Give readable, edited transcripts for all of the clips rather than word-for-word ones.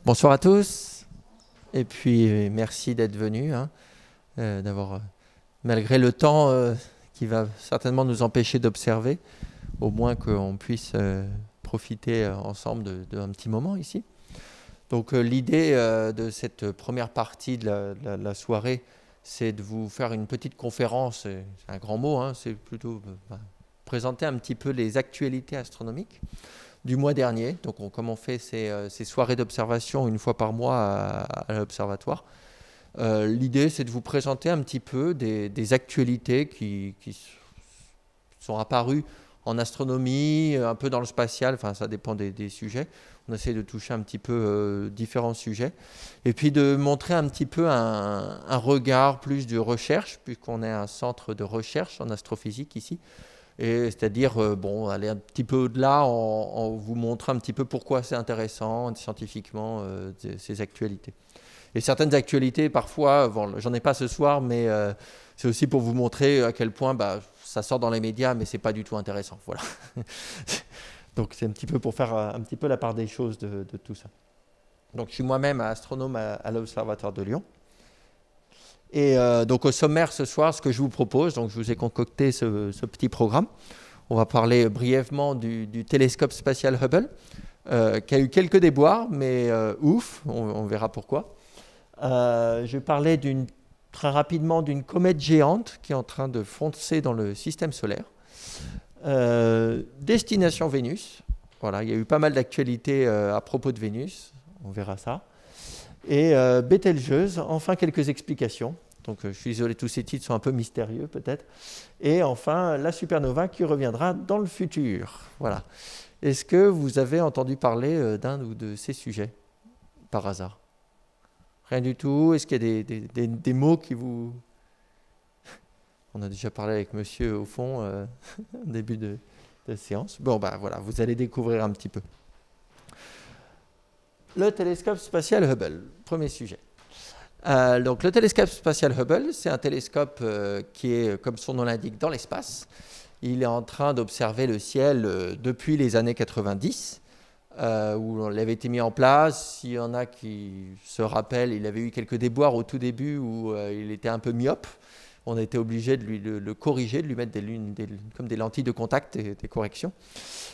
Bonsoir à tous, et puis merci d'être venus, malgré le temps qui va certainement nous empêcher d'observer, au moins qu'on puisse profiter ensemble d'un petit moment ici. Donc l'idée de cette première partie de la soirée, c'est de vous faire une petite conférence, c'est un grand mot, c'est plutôt présenter un petit peu les actualités astronomiques du mois dernier. Donc comme on fait ces soirées d'observation une fois par mois à l'observatoire, l'idée c'est de vous présenter un petit peu des actualités qui sont apparues en astronomie, un peu dans le spatial, enfin ça dépend des sujets. On essaie de toucher un petit peu différents sujets. Et puis de montrer un petit peu un regard plus de recherche, puisqu'on est un centre de recherche en astrophysique ici. Et c'est-à-dire, aller un petit peu au-delà en vous montrant un petit peu pourquoi c'est intéressant scientifiquement ces actualités. Et certaines actualités, parfois, j'en ai pas ce soir, mais c'est aussi pour vous montrer à quel point ça sort dans les médias, mais c'est pas du tout intéressant. Voilà. Donc c'est un petit peu pour faire un petit peu la part des choses de tout ça. Donc je suis moi-même astronome à l'Observatoire de Lyon. Et donc au sommaire ce soir, ce que je vous propose, donc je vous ai concocté ce petit programme. On va parler brièvement du télescope spatial Hubble, qui a eu quelques déboires, mais ouf, on verra pourquoi. Je vais parler très rapidement d'une comète géante qui est en train de foncer dans le système solaire. Destination Vénus. Voilà, il y a eu pas mal d'actualités à propos de Vénus, on verra ça. Et Bételgeuse, enfin quelques explications. Donc je suis désolé, tous ces titres sont un peu mystérieux peut-être. Et enfin, la supernova qui reviendra dans le futur. Voilà. Est-ce que vous avez entendu parler d'un ou de ces sujets, par hasard? Rien du tout? Est-ce qu'il y a des mots qui vous... On a déjà parlé avec monsieur au fond, au début de séance. Bon, voilà, vous allez découvrir un petit peu. Le télescope spatial Hubble, premier sujet. Donc le télescope spatial Hubble, c'est un télescope qui est, comme son nom l'indique, dans l'espace. Il est en train d'observer le ciel depuis les années 90, où on avait été mis en place. S'il y en a qui se rappellent, il avait eu quelques déboires au tout début où il était un peu myope. On a été obligé de le corriger, de lui mettre comme des lentilles de contact, des corrections.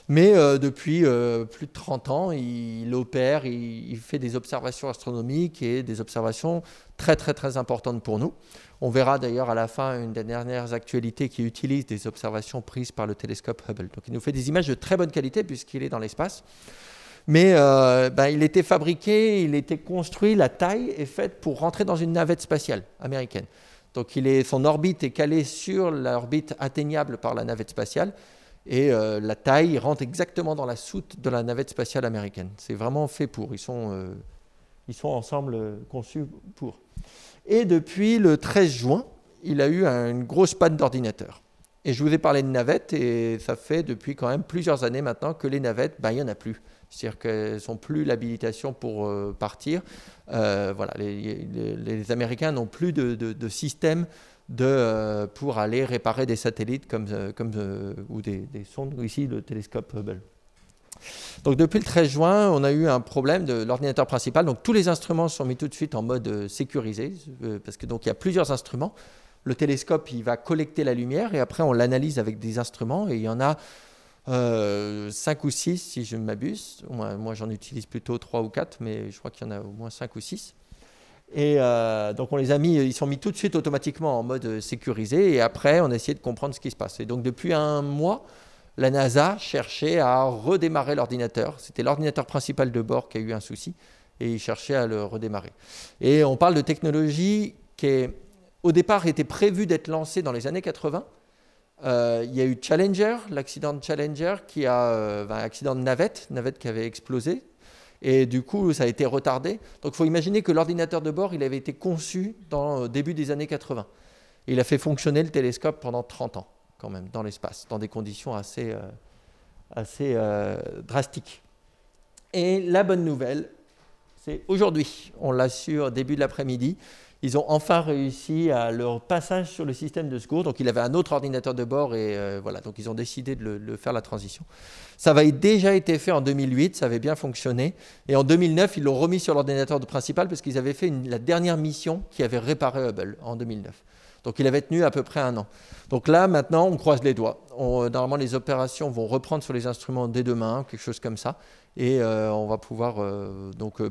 Mais depuis plus de 30 ans, il opère, il fait des observations astronomiques et des observations très très très importantes pour nous. On verra d'ailleurs à la fin une des dernières actualités qui utilise des observations prises par le télescope Hubble. Donc il nous fait des images de très bonne qualité puisqu'il est dans l'espace. Mais il était fabriqué, il était construit, la taille est faite pour rentrer dans une navette spatiale américaine. Donc son orbite est calée sur l'orbite atteignable par la navette spatiale. Et la taille rentre exactement dans la soute de la navette spatiale américaine. C'est vraiment fait pour. Ils sont ensemble conçus pour. Et depuis le 13 juin, il a eu une grosse panne d'ordinateur. Et je vous ai parlé de navettes, et ça fait depuis quand même plusieurs années maintenant que les navettes, il n'y en a plus. C'est-à-dire qu'elles n'ont plus l'habilitation pour partir. Les Américains n'ont plus de système pour aller réparer des satellites ou des sondes, ici le télescope Hubble. Donc depuis le 13 juin, on a eu un problème de l'ordinateur principal. Donc tous les instruments sont mis tout de suite en mode sécurisé, parce que donc il y a plusieurs instruments. Le télescope, il va collecter la lumière et après on l'analyse avec des instruments, et il y en a 5 ou 6 si je ne m'abuse. Moi j'en utilise plutôt 3 ou 4, mais je crois qu'il y en a au moins 5 ou 6. Et donc on les a mis, ils sont mis tout de suite automatiquement en mode sécurisé, et après on a essayé de comprendre ce qui se passe. Et donc depuis un mois, la NASA cherchait à redémarrer l'ordinateur. C'était l'ordinateur principal de bord qui a eu un souci, et ils cherchaient à le redémarrer. Et on parle de technologie qui au départ était prévue d'être lancée dans les années 80. Il y a eu Challenger, l'accident de Challenger, un accident de navette qui avait explosé. Et du coup, ça a été retardé. Donc, il faut imaginer que l'ordinateur de bord, il avait été conçu au début des années 80. Et il a fait fonctionner le télescope pendant 30 ans, quand même, dans l'espace, dans des conditions assez drastiques. Et la bonne nouvelle, c'est aujourd'hui, on l'a su au début de l'après-midi, Ils ont enfin réussi à leur passage sur le système de secours. Donc, il avait un autre ordinateur de bord et voilà. Donc, ils ont décidé de le faire la transition. Ça avait déjà été fait en 2008, ça avait bien fonctionné. Et en 2009, ils l'ont remis sur l'ordinateur principal parce qu'ils avaient fait la dernière mission qui avait réparé Hubble en 2009. Donc, il avait tenu à peu près 1 an. Donc là, maintenant, on croise les doigts. Normalement, les opérations vont reprendre sur les instruments dès demain, quelque chose comme ça. Et on va pouvoir...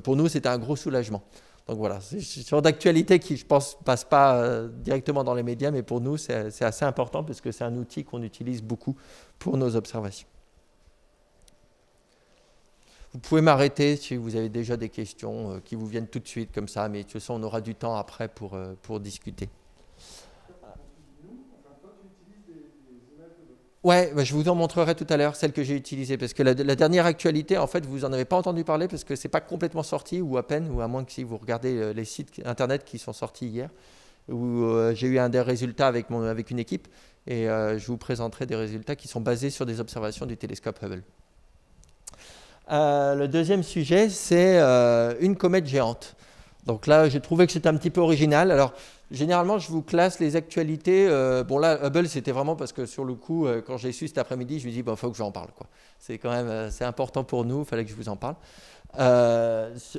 pour nous, c'était un gros soulagement. Donc voilà, c'est une sorte d'actualité qui, je pense, ne passe pas directement dans les médias, mais pour nous, c'est assez important parce que c'est un outil qu'on utilise beaucoup pour nos observations. Vous pouvez m'arrêter si vous avez déjà des questions qui vous viennent tout de suite comme ça, mais de toute façon, on aura du temps après pour discuter. Ouais, bah, je vous en montrerai tout à l'heure, celle que j'ai utilisée, parce que la dernière actualité, en fait, vous n'en avez pas entendu parler, parce que ce n'est pas complètement sorti, ou à peine, ou à moins que si vous regardez les sites Internet qui sont sortis hier, où j'ai eu un des résultats avec une équipe, et je vous présenterai des résultats qui sont basés sur des observations du télescope Hubble. Le deuxième sujet, c'est une comète géante. Donc là, j'ai trouvé que c'était un petit peu original. Alors, généralement, je vous classe les actualités. Bon, là, Hubble, c'était vraiment parce que sur le coup, quand j'ai su cet après-midi, je me dis, il faut que j'en parle, quoi. C'est quand même c'est important pour nous, il fallait que je vous en parle.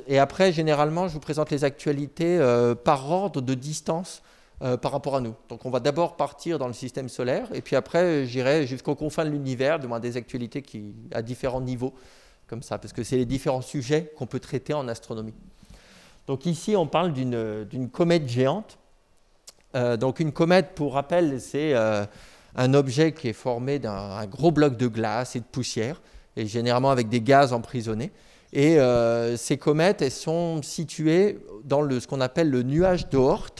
Et après, généralement, je vous présente les actualités par ordre de distance par rapport à nous. Donc, on va d'abord partir dans le système solaire, et puis après, j'irai jusqu'aux confins de l'univers, du moins des actualités à différents niveaux, comme ça, parce que c'est les différents sujets qu'on peut traiter en astronomie. Donc ici, on parle d'une comète géante. Donc une comète, pour rappel, c'est un objet qui est formé d'un gros bloc de glace et de poussière, et généralement avec des gaz emprisonnés. Et ces comètes, elles sont situées dans ce qu'on appelle le nuage d'Oort.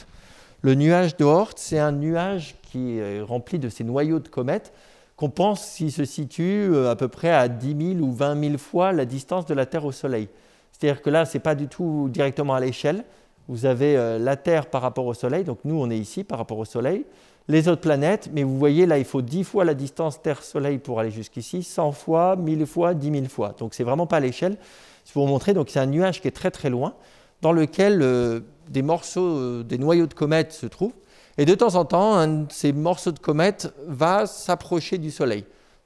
Le nuage d'Oort, c'est un nuage qui est rempli de ces noyaux de comètes qu'on pense qu'il se situe à peu près à 10 000 ou 20 000 fois la distance de la Terre au Soleil. C'est-à-dire que là, ce n'est pas du tout directement à l'échelle. Vous avez la Terre par rapport au Soleil, donc nous, on est ici par rapport au Soleil. Les autres planètes, mais vous voyez, là, il faut 10 fois la distance Terre-Soleil pour aller jusqu'ici, 100 fois, 1000 fois, 10 000 fois. Donc, ce n'est vraiment pas à l'échelle. Je vais vous montrer, donc c'est un nuage qui est très très loin, dans lequel des morceaux, des noyaux de comètes se trouvent. Et de temps en temps, un de ces morceaux de comète va s'approcher du Soleil.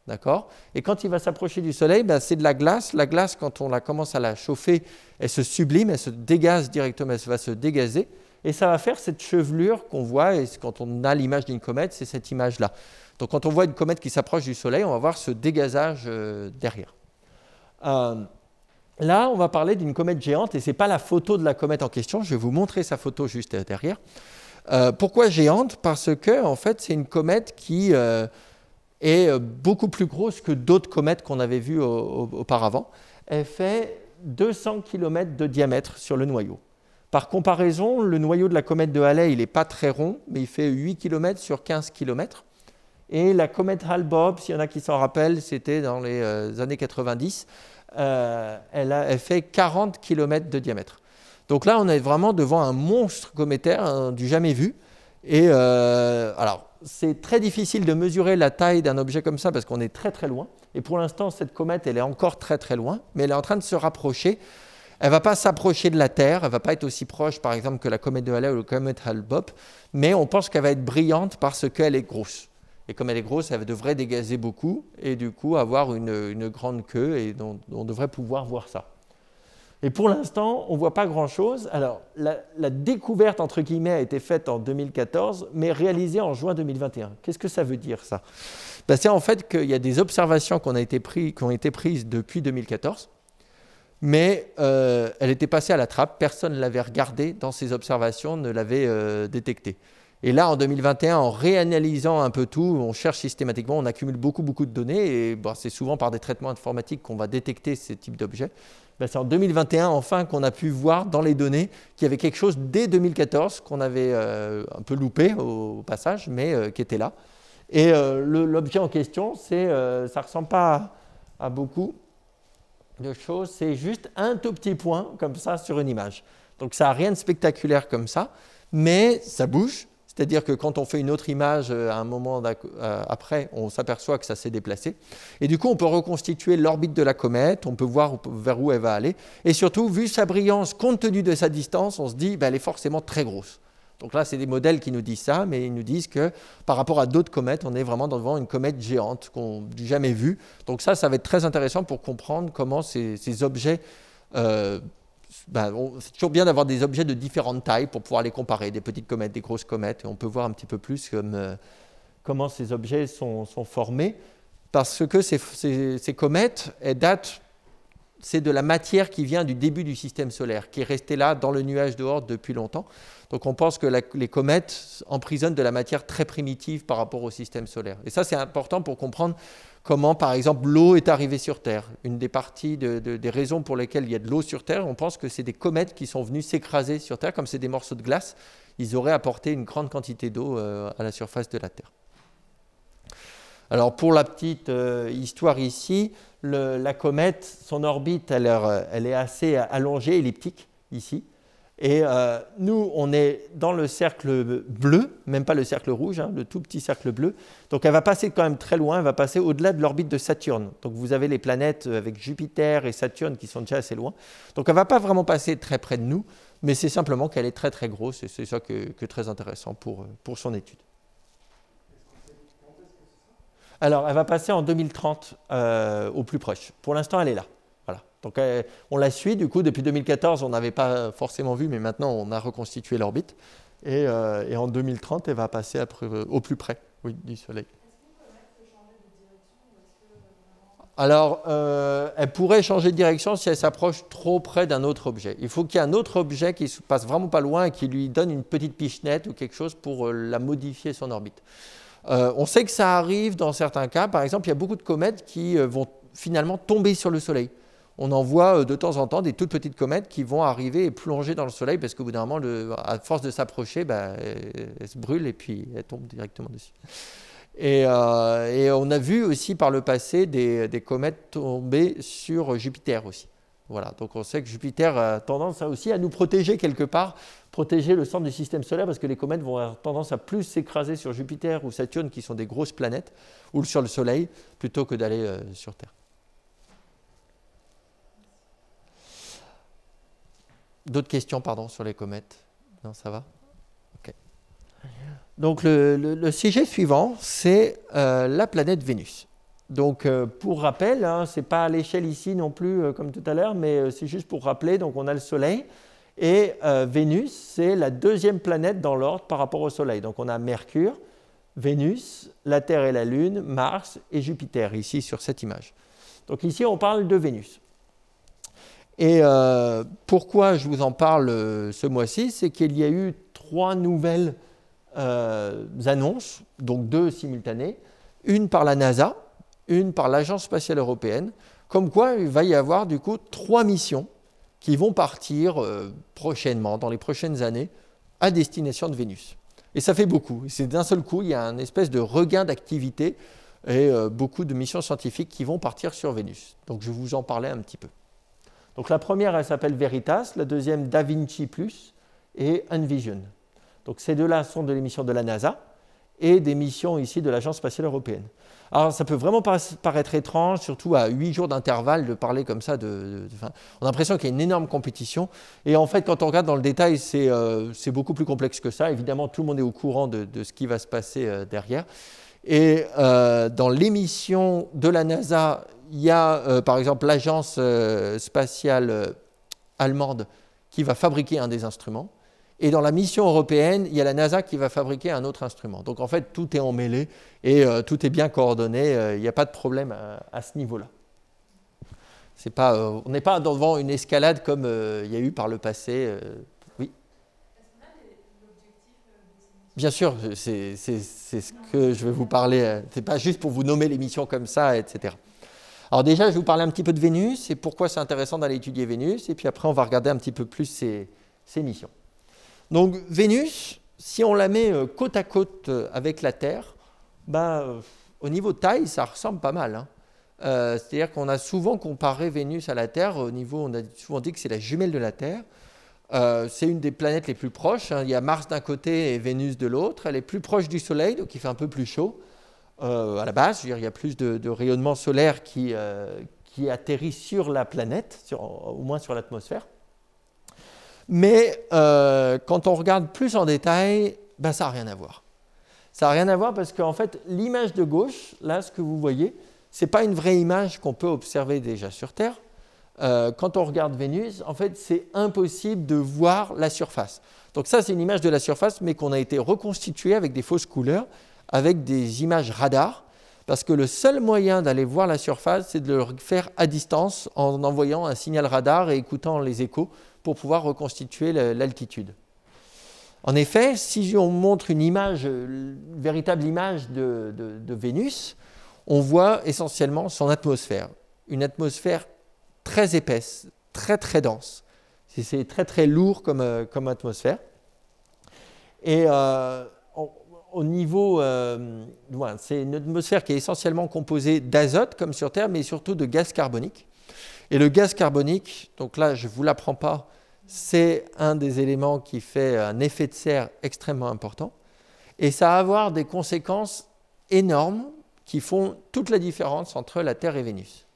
D'accord ? Et quand il va s'approcher du Soleil, c'est de la glace. La glace, quand on commence à la chauffer, elle se sublime, elle se dégaze directement, elle va se dégazer. Et ça va faire cette chevelure qu'on voit. Et quand on a l'image d'une comète, c'est cette image-là. Donc quand on voit une comète qui s'approche du Soleil, on va voir ce dégazage derrière. Là, on va parler d'une comète géante. Et ce n'est pas la photo de la comète en question. Je vais vous montrer sa photo juste derrière. Pourquoi géante ? Parce que, en fait, c'est une comète qui est beaucoup plus grosse que d'autres comètes qu'on avait vues auparavant. Elle fait 200 km de diamètre sur le noyau. Par comparaison, le noyau de la comète de Halley, il n'est pas très rond, mais il fait 8 km sur 15 km. Et la comète Hale-Bopp, s'il y en a qui s'en rappellent, c'était dans les années 90, elle fait 40 km de diamètre. Donc là, on est vraiment devant un monstre cométaire du jamais vu. Et alors, c'est très difficile de mesurer la taille d'un objet comme ça parce qu'on est très très loin. Et pour l'instant, cette comète, elle est encore très très loin, mais elle est en train de se rapprocher. Elle ne va pas s'approcher de la Terre, elle ne va pas être aussi proche, par exemple, que la comète de Halley ou la comète Hale-Bopp, mais on pense qu'elle va être brillante parce qu'elle est grosse. Et comme elle est grosse, elle devrait dégazer beaucoup et du coup avoir une grande queue et on devrait pouvoir voir ça. Et pour l'instant, on ne voit pas grand-chose. Alors, la découverte, entre guillemets, a été faite en 2014, mais réalisée en juin 2021. Qu'est-ce que ça veut dire, ça ? C'est en fait qu'il y a des observations qui ont été prises depuis 2014, mais elle était passée à la trappe. Personne ne l'avait regardée dans ces observations, ne l'avait détectée. Et là, en 2021, en réanalysant un peu tout, on cherche systématiquement, on accumule beaucoup de données, et c'est souvent par des traitements informatiques qu'on va détecter ces types d'objets. C'est en 2021, enfin, qu'on a pu voir dans les données qu'il y avait quelque chose dès 2014 qu'on avait un peu loupé au passage, mais qui était là. Et l'objet en question, ça ne ressemble pas à beaucoup de choses, c'est juste un tout petit point comme ça sur une image. Donc ça n'a rien de spectaculaire comme ça, mais ça bouge. C'est-à-dire que quand on fait une autre image à un moment après, on s'aperçoit que ça s'est déplacé. Et du coup, on peut reconstituer l'orbite de la comète, on peut voir vers où elle va aller. Et surtout, vu sa brillance, compte tenu de sa distance, on se dit qu'elle est forcément très grosse. Donc là, c'est des modèles qui nous disent ça, mais ils nous disent que par rapport à d'autres comètes, on est vraiment devant une comète géante qu'on n'a jamais vue. Donc ça va être très intéressant pour comprendre comment ces objets... c'est toujours bien d'avoir des objets de différentes tailles pour pouvoir les comparer, des petites comètes, des grosses comètes, et on peut voir un petit peu plus comment ces objets sont formés, parce que ces comètes, elles datent... C'est de la matière qui vient du début du système solaire, qui est restée là dans le nuage de Oort depuis longtemps. Donc on pense que les comètes emprisonnent de la matière très primitive par rapport au système solaire. Et ça, c'est important pour comprendre comment, par exemple, l'eau est arrivée sur Terre. Une des parties des raisons pour lesquelles il y a de l'eau sur Terre, on pense que c'est des comètes qui sont venues s'écraser sur Terre, comme c'est des morceaux de glace. Ils auraient apporté une grande quantité d'eau à la surface de la Terre. Alors pour la petite histoire ici, la comète, son orbite, elle est assez allongée, elliptique, ici. Et nous, on est dans le cercle bleu, même pas le cercle rouge, hein, le tout petit cercle bleu. Donc elle va passer quand même très loin, elle va passer au-delà de l'orbite de Saturne. Donc vous avez les planètes avec Jupiter et Saturne qui sont déjà assez loin. Donc elle ne va pas vraiment passer très près de nous, mais c'est simplement qu'elle est très très grosse, et c'est ça qui est très intéressant pour son étude. Alors, elle va passer en 2030 au plus proche. Pour l'instant, elle est là. Voilà. Donc, on la suit. Du coup, depuis 2014, on n'avait pas forcément vu, mais maintenant, on a reconstitué l'orbite. Et en 2030, elle va passer au plus près, oui, du Soleil. Alors, elle pourrait changer de direction si elle s'approche trop près d'un autre objet. Il faut qu'il y ait un autre objet qui se passe vraiment pas loin et qui lui donne une petite pichenette ou quelque chose pour la modifier son orbite. On sait que ça arrive dans certains cas. Par exemple, il y a beaucoup de comètes qui vont finalement tomber sur le Soleil. On en voit de temps en temps des toutes petites comètes qui vont arriver et plonger dans le Soleil parce qu'au bout d'un moment, à force de s'approcher, elles se brûlent et puis elles tombent directement dessus. Et on a vu aussi par le passé des comètes tomber sur Jupiter aussi. Voilà, donc on sait que Jupiter a tendance aussi à nous protéger quelque part, protéger le centre du système solaire, parce que les comètes vont avoir tendance à plus s'écraser sur Jupiter ou Saturne, qui sont des grosses planètes, ou sur le Soleil, plutôt que d'aller sur Terre. D'autres questions, sur les comètes? Non, ça va? Ok. Donc le sujet suivant, c'est la planète Vénus. Donc, pour rappel, ce n'est pas à l'échelle ici non plus comme tout à l'heure, mais c'est juste pour rappeler, donc on a le Soleil, et Vénus, c'est la deuxième planète dans l'ordre par rapport au Soleil. Donc, on a Mercure, Vénus, la Terre et la Lune, Mars et Jupiter, ici sur cette image. Donc ici, on parle de Vénus. Et pourquoi je vous en parle ce mois-ci, c'est qu'il y a eu 3 nouvelles annonces, donc 2 simultanées, une par la NASA, une par l'Agence spatiale européenne, comme quoi il va y avoir du coup 3 missions qui vont partir prochainement, dans les prochaines années, à destination de Vénus. Et ça fait beaucoup. C'est d'un seul coup, il y a un espèce de regain d'activité et beaucoup de missions scientifiques qui vont partir sur Vénus. Donc je vais vous en parler un petit peu. Donc la première, elle s'appelle Veritas, la deuxième Da Vinci Plus et Envision. Donc ces deux-là sont de l'émission de la NASA et des missions ici de l'Agence spatiale européenne. Alors, ça peut vraiment paraître étrange, surtout à 8 jours d'intervalle, de parler comme ça. On a l'impression qu'il y a une énorme compétition. Et en fait, quand on regarde dans le détail, c'est beaucoup plus complexe que ça. Évidemment, tout le monde est au courant de ce qui va se passer derrière. Et dans l'émission de la NASA, il y a par exemple l'agence spatiale allemande qui va fabriquer un des instruments. Et dans la mission européenne, il y a la NASA qui va fabriquer un autre instrument. Donc en fait, tout est emmêlé et tout est bien coordonné. Il n'y a pas de problème à ce niveau-là. On n'est pas devant une escalade comme il y a eu par le passé. Oui. Bien sûr, c'est ce que je vais vous parler. Ce n'est pas juste pour vous nommer les missions comme ça, etc. Alors déjà, je vais vous parler un petit peu de Vénus et pourquoi c'est intéressant d'aller étudier Vénus. Et puis après, on va regarder un petit peu plus ses missions. Donc Vénus, si on la met côte à côte avec la Terre, au niveau de taille, ça ressemble pas mal. Hein. C'est-à-dire qu'on a souvent comparé Vénus à la Terre. On a souvent dit que c'est la jumelle de la Terre. C'est une des planètes les plus proches. Hein. Il y a Mars d'un côté et Vénus de l'autre. Elle est plus proche du Soleil, donc il fait un peu plus chaud. À la base, il y a plus de rayonnement solaire qui atterrit sur la planète, au moins sur l'atmosphère. Mais quand on regarde plus en détail, ben, ça n'a rien à voir. Ça n'a rien à voir parce qu'en fait, l'image de gauche, là, ce que vous voyez, ce n'est pas une vraie image qu'on peut observer déjà sur Terre. Quand on regarde Vénus, en fait, c'est impossible de voir la surface. Donc ça, c'est une image de la surface, mais qu'on a été reconstituée avec des fausses couleurs, avec des images radar, parce que le seul moyen d'aller voir la surface, c'est de le faire à distance en envoyant un signal radar et écoutant les échos pour pouvoir reconstituer l'altitude. En effet, si on montre une véritable image de Vénus, on voit essentiellement son atmosphère. Une atmosphère très épaisse, très très dense. C'est très très lourd comme atmosphère. Et au niveau, voilà, c'est une atmosphère qui est essentiellement composée d'azote comme sur Terre, mais surtout de gaz carbonique. Et le gaz carbonique, donc là je ne vous l'apprends pas, c'est un des éléments qui fait un effet de serre extrêmement important. Et ça va avoir des conséquences énormes qui font toute la différence entre la Terre et Vénus.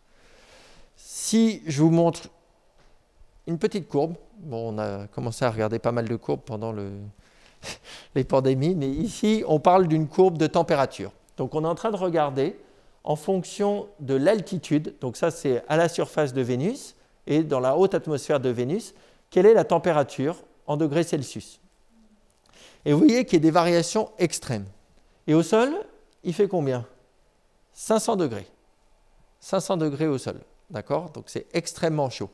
Si je vous montre une petite courbe, bon, on a commencé à regarder pas mal de courbes pendant les pandémies, mais ici on parle d'une courbe de température. Donc on est en train de regarder en fonction de l'altitude, donc ça c'est à la surface de Vénus et dans la haute atmosphère de Vénus, quelle est la température en degrés Celsius. Et vous voyez qu'il y a des variations extrêmes. Et au sol, il fait combien? 500 degrés. 500 degrés au sol, d'accord? Donc c'est extrêmement chaud.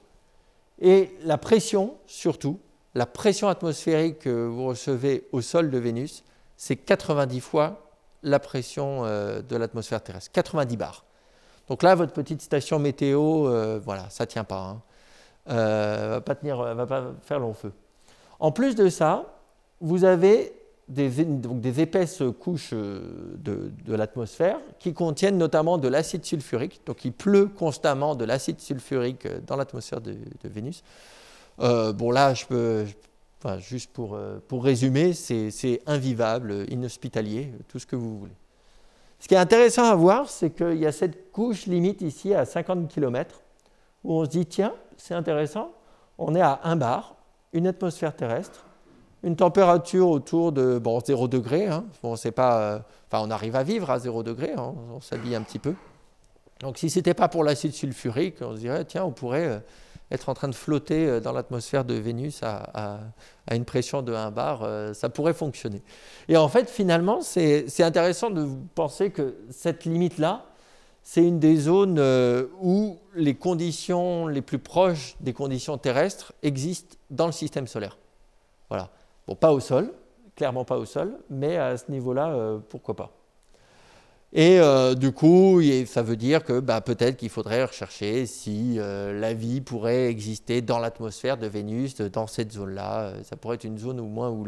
Et la pression, surtout, la pression atmosphérique que vous recevez au sol de Vénus, c'est 90 fois la pression de l'atmosphère terrestre, 90 bars. Donc là, votre petite station météo, voilà, ça ne tient pas. Hein. Va pas faire long feu. En plus de ça, vous avez des épaisses couches de l'atmosphère qui contiennent notamment de l'acide sulfurique. Donc il pleut constamment de l'acide sulfurique dans l'atmosphère de Vénus. Bon là, juste pour résumer, c'est invivable, inhospitalier, tout ce que vous voulez. Ce qui est intéressant à voir, c'est qu'il y a cette couche limite ici à 50 km où on se dit, tiens, c'est intéressant, on est à 1 bar, une atmosphère terrestre, une température autour de 0 degré. Hein. Bon, c'est pas, on arrive à vivre à 0 degré, hein, on s'habille un petit peu. Donc si ce n'était pas pour l'acide sulfurique, on se dirait, tiens, on pourrait être en train de flotter dans l'atmosphère de Vénus à une pression de 1 bar, ça pourrait fonctionner. Et en fait, finalement, c'est intéressant de penser que cette limite-là, c'est une des zones où les conditions les plus proches des conditions terrestres existent dans le système solaire. Voilà. Bon, pas au sol, clairement pas au sol, mais à ce niveau-là, pourquoi pas. Et du coup, ça veut dire que peut-être qu'il faudrait rechercher si la vie pourrait exister dans l'atmosphère de Vénus, dans cette zone-là. Ça pourrait être une zone au moins où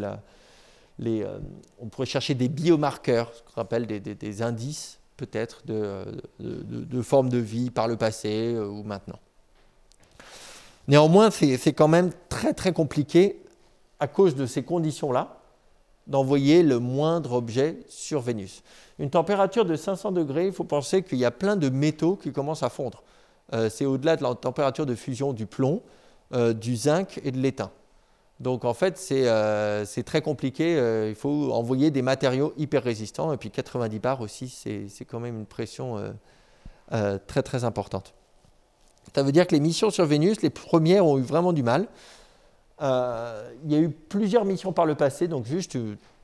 on pourrait chercher des biomarqueurs, ce qu'on appelle des indices peut-être de formes de vie par le passé ou maintenant. Néanmoins, c'est quand même très très compliqué à cause de ces conditions-là d'envoyer le moindre objet sur Vénus. Une température de 500 degrés, il faut penser qu'il y a plein de métaux qui commencent à fondre. C'est au-delà de la température de fusion du plomb, du zinc et de l'étain. Donc en fait, c'est très compliqué. Il faut envoyer des matériaux hyper résistants. Et puis 90 bars aussi, c'est quand même une pression très très importante. Ça veut dire que les missions sur Vénus, les premières ont eu vraiment du mal. Il y a eu plusieurs missions par le passé, donc juste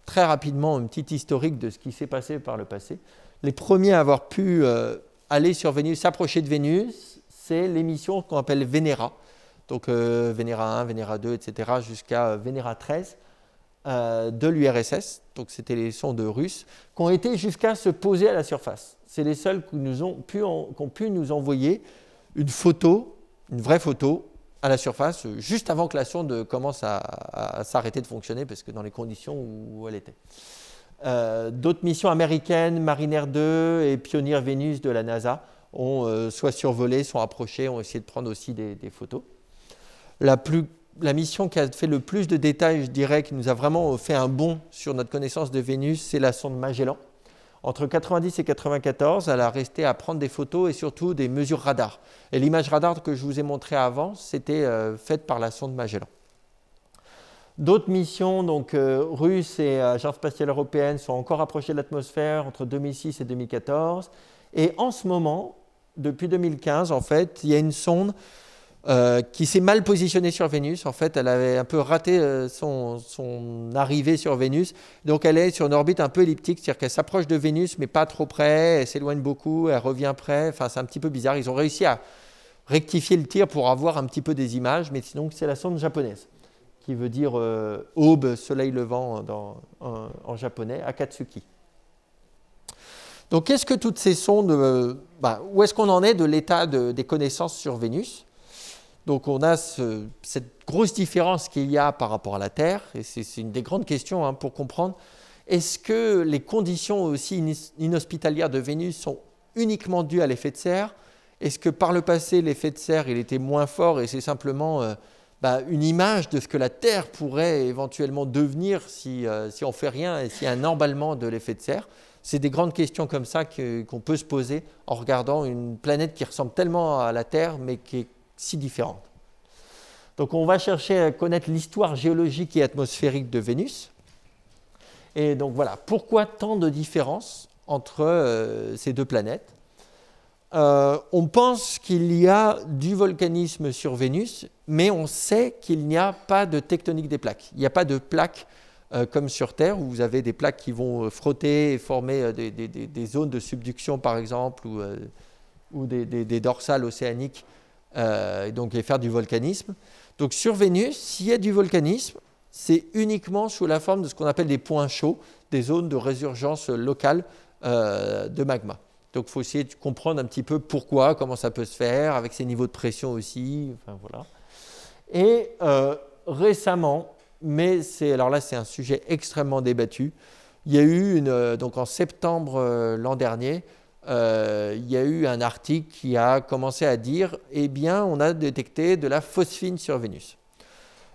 très rapidement une petite historique de ce qui s'est passé par le passé. Les premiers à avoir pu aller sur Vénus, s'approcher de Vénus, c'est les missions qu'on appelle Venera. Donc Venera 1, Venera 2, etc., jusqu'à Venera 13 de l'URSS. Donc c'était les sondes russes qui ont été jusqu'à se poser à la surface. C'est les seuls qui ont pu nous envoyer une photo, une vraie photo, à la surface, juste avant que la sonde commence à s'arrêter de fonctionner, parce que dans les conditions où elle était. D'autres missions américaines, Mariner 2 et Pioneer Vénus de la NASA, ont soit survolé, sont approchés, ont essayé de prendre aussi des photos. La mission qui a fait le plus de détails, je dirais, qui nous a vraiment fait un bond sur notre connaissance de Vénus, c'est la sonde Magellan. Entre 90 et 94, elle a resté à prendre des photos et surtout des mesures radar. Et l'image radar que je vous ai montrée avant, c'était faite par la sonde Magellan. D'autres missions, donc russes et Agence spatiale européenne, sont encore approchées de l'atmosphère entre 2006 et 2014. Et en ce moment, depuis 2015, en fait, il y a une sonde qui s'est mal positionnée sur Vénus. En fait, elle avait un peu raté son arrivée sur Vénus. Donc, elle est sur une orbite un peu elliptique, c'est-à-dire qu'elle s'approche de Vénus, mais pas trop près. Elle s'éloigne beaucoup, elle revient près. Enfin, c'est un petit peu bizarre. Ils ont réussi à rectifier le tir pour avoir un petit peu des images, mais sinon, c'est la sonde japonaise, qui veut dire aube, soleil levant en japonais, Akatsuki. Donc, qu'est-ce que toutes ces sondes, où est-ce qu'on en est de l'état des connaissances sur Vénus? Donc, on a cette grosse différence qu'il y a par rapport à la Terre, et c'est une des grandes questions pour comprendre. Est-ce que les conditions aussi inhospitalières de Vénus sont uniquement dues à l'effet de serre? Est-ce que par le passé, l'effet de serre il était moins fort et c'est simplement une image de ce que la Terre pourrait éventuellement devenir si on ne fait rien et s'il y a un emballement de l'effet de serre? C'est des grandes questions comme ça qu'on peut se poser en regardant une planète qui ressemble tellement à la Terre mais qui est si différente. Donc on va chercher à connaître l'histoire géologique et atmosphérique de Vénus. Et donc voilà, pourquoi tant de différences entre ces deux planètes? On pense qu'il y a du volcanisme sur Vénus, mais on sait qu'il n'y a pas de tectonique des plaques. Il n'y a pas de plaques comme sur Terre, où vous avez des plaques qui vont frotter et former des zones de subduction, par exemple, ou des dorsales océaniques, et donc et faire du volcanisme. Donc sur Vénus, s'il y a du volcanisme, c'est uniquement sous la forme de ce qu'on appelle des points chauds, des zones de résurgence locale de magma. Donc il faut essayer de comprendre un petit peu pourquoi, comment ça peut se faire, avec ces niveaux de pression aussi. Enfin, voilà. Et récemment, mais alors là c'est un sujet extrêmement débattu, il y a eu donc en septembre l'an dernier, il y a eu un article qui a commencé à dire eh bien on a détecté de la phosphine sur Vénus.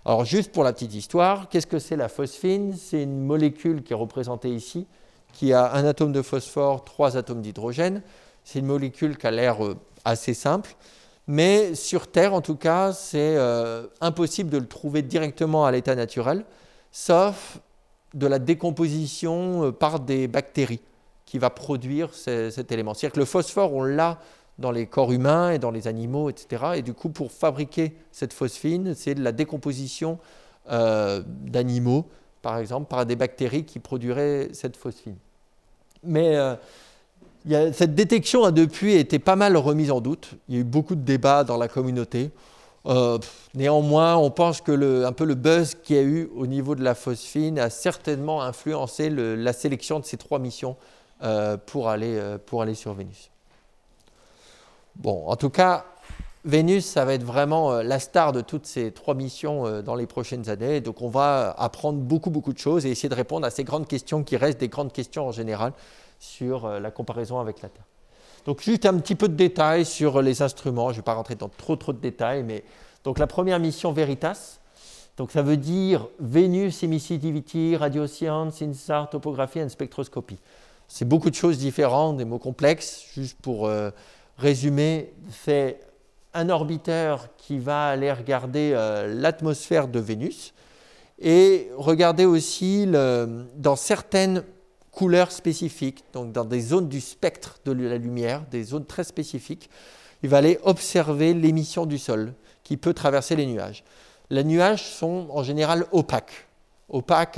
Alors juste pour la petite histoire, qu'est-ce que c'est la phosphine? C'est une molécule qui est représentée ici, qui a un atome de phosphore, 3 atomes d'hydrogène. C'est une molécule qui a l'air assez simple, mais sur Terre, en tout cas, c'est impossible de le trouver directement à l'état naturel, sauf de la décomposition par des bactéries qui va produire cet élément. C'est-à-dire que le phosphore, on l'a dans les corps humains et dans les animaux, etc. Et du coup, pour fabriquer cette phosphine, c'est de la décomposition d'animaux, par exemple, par des bactéries qui produiraient cette phosphine. Mais cette détection a depuis été pas mal remise en doute. Il y a eu beaucoup de débats dans la communauté. Néanmoins, on pense que un peu le buzz qu'il y a eu au niveau de la phosphine a certainement influencé la sélection de ces 3 missions pour aller sur Vénus. Bon, en tout cas, Vénus, ça va être vraiment la star de toutes ces 3 missions dans les prochaines années. Donc, on va apprendre beaucoup de choses et essayer de répondre à ces grandes questions qui restent des grandes questions en général sur la comparaison avec la Terre. Donc, juste un petit peu de détails sur les instruments. Je ne vais pas rentrer dans trop de détails, mais donc la première mission Veritas. Donc, ça veut dire Venus Emissivity, Radio Science, INSAR, Topographie and Spectroscopy. C'est beaucoup de choses différentes, des mots complexes. Juste pour résumer, c'est un orbiteur qui va aller regarder l'atmosphère de Vénus et regarder aussi dans certaines couleurs spécifiques, donc dans des zones du spectre de la lumière, des zones très spécifiques, il va aller observer l'émission du sol qui peut traverser les nuages. Les nuages sont en général opaques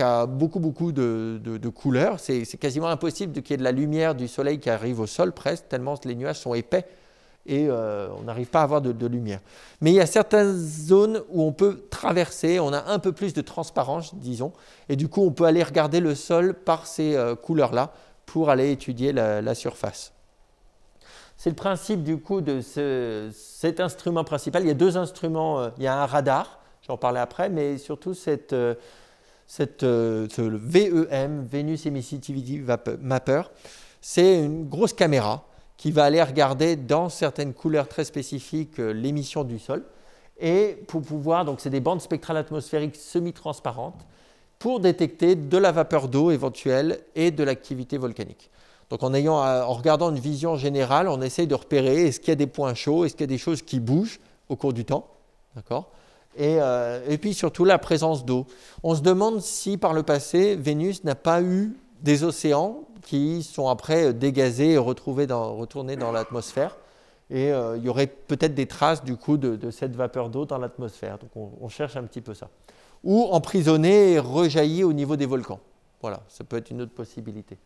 à beaucoup de couleurs. C'est quasiment impossible qu'il y ait de la lumière du soleil qui arrive au sol presque, tellement les nuages sont épais et on n'arrive pas à avoir de lumière. Mais il y a certaines zones où on peut traverser, on a un peu plus de transparence, disons, et du coup on peut aller regarder le sol par ces couleurs-là pour aller étudier la surface. C'est le principe du coup de cet instrument principal. Il y a 2 instruments, il y a un radar, j'en parlais après, mais surtout ce VEM, Venus Emissivity Mapper, c'est une grosse caméra qui va aller regarder dans certaines couleurs très spécifiques l'émission du sol. Et pour pouvoir, donc c'est des bandes spectrales atmosphériques semi-transparentes, pour détecter de la vapeur d'eau éventuelle et de l'activité volcanique. Donc en regardant une vision générale, on essaye de repérer est-ce qu'il y a des points chauds, est-ce qu'il y a des choses qui bougent au cours du temps, d'accord ? Et puis surtout la présence d'eau. On se demande si par le passé, Vénus n'a pas eu des océans qui sont après dégazés et retournés dans l'atmosphère. Et il y aurait peut-être des traces du coup de cette vapeur d'eau dans l'atmosphère. Donc on cherche un petit peu ça. Ou emprisonnée et rejaillie au niveau des volcans. Voilà, ça peut être une autre possibilité.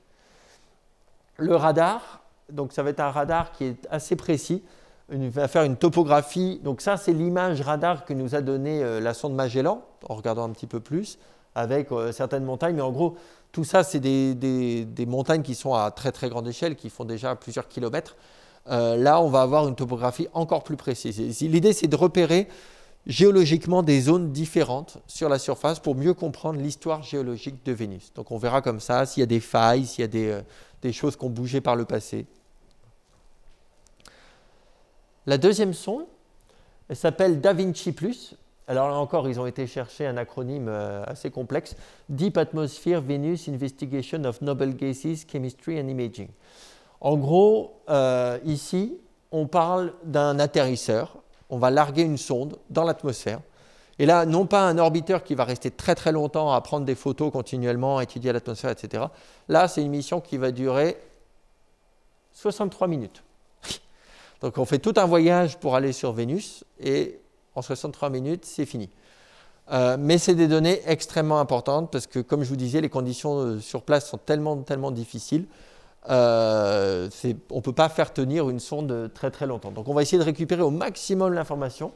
Le radar, donc ça va être un radar qui est assez précis. Il va faire une topographie. Donc ça, c'est l'image radar que nous a donnée la sonde Magellan, en regardant un petit peu plus, avec certaines montagnes. Mais en gros, tout ça, c'est des montagnes qui sont à très très grande échelle, qui font déjà plusieurs kilomètres. Là, on va avoir une topographie encore plus précise. L'idée, c'est de repérer géologiquement des zones différentes sur la surface pour mieux comprendre l'histoire géologique de Vénus. Donc on verra comme ça s'il y a des failles, s'il y a des choses qui ont bougé par le passé. La deuxième sonde, elle s'appelle DaVinci+. Alors là encore, ils ont été chercher un acronyme assez complexe. Deep Atmosphere Venus Investigation of Noble Gases, Chemistry and Imaging. En gros, ici, on parle d'un atterrisseur. On va larguer une sonde dans l'atmosphère. Et là, non pas un orbiteur qui va rester très très longtemps à prendre des photos continuellement, à étudier l'atmosphère, etc. Là, c'est une mission qui va durer 63 minutes. Donc on fait tout un voyage pour aller sur Vénus et en 63 minutes, c'est fini. Mais c'est des données extrêmement importantes parce que, comme je vous disais, les conditions sur place sont tellement difficiles. On ne peut pas faire tenir une sonde très très longtemps. Donc on va essayer de récupérer au maximum l'information,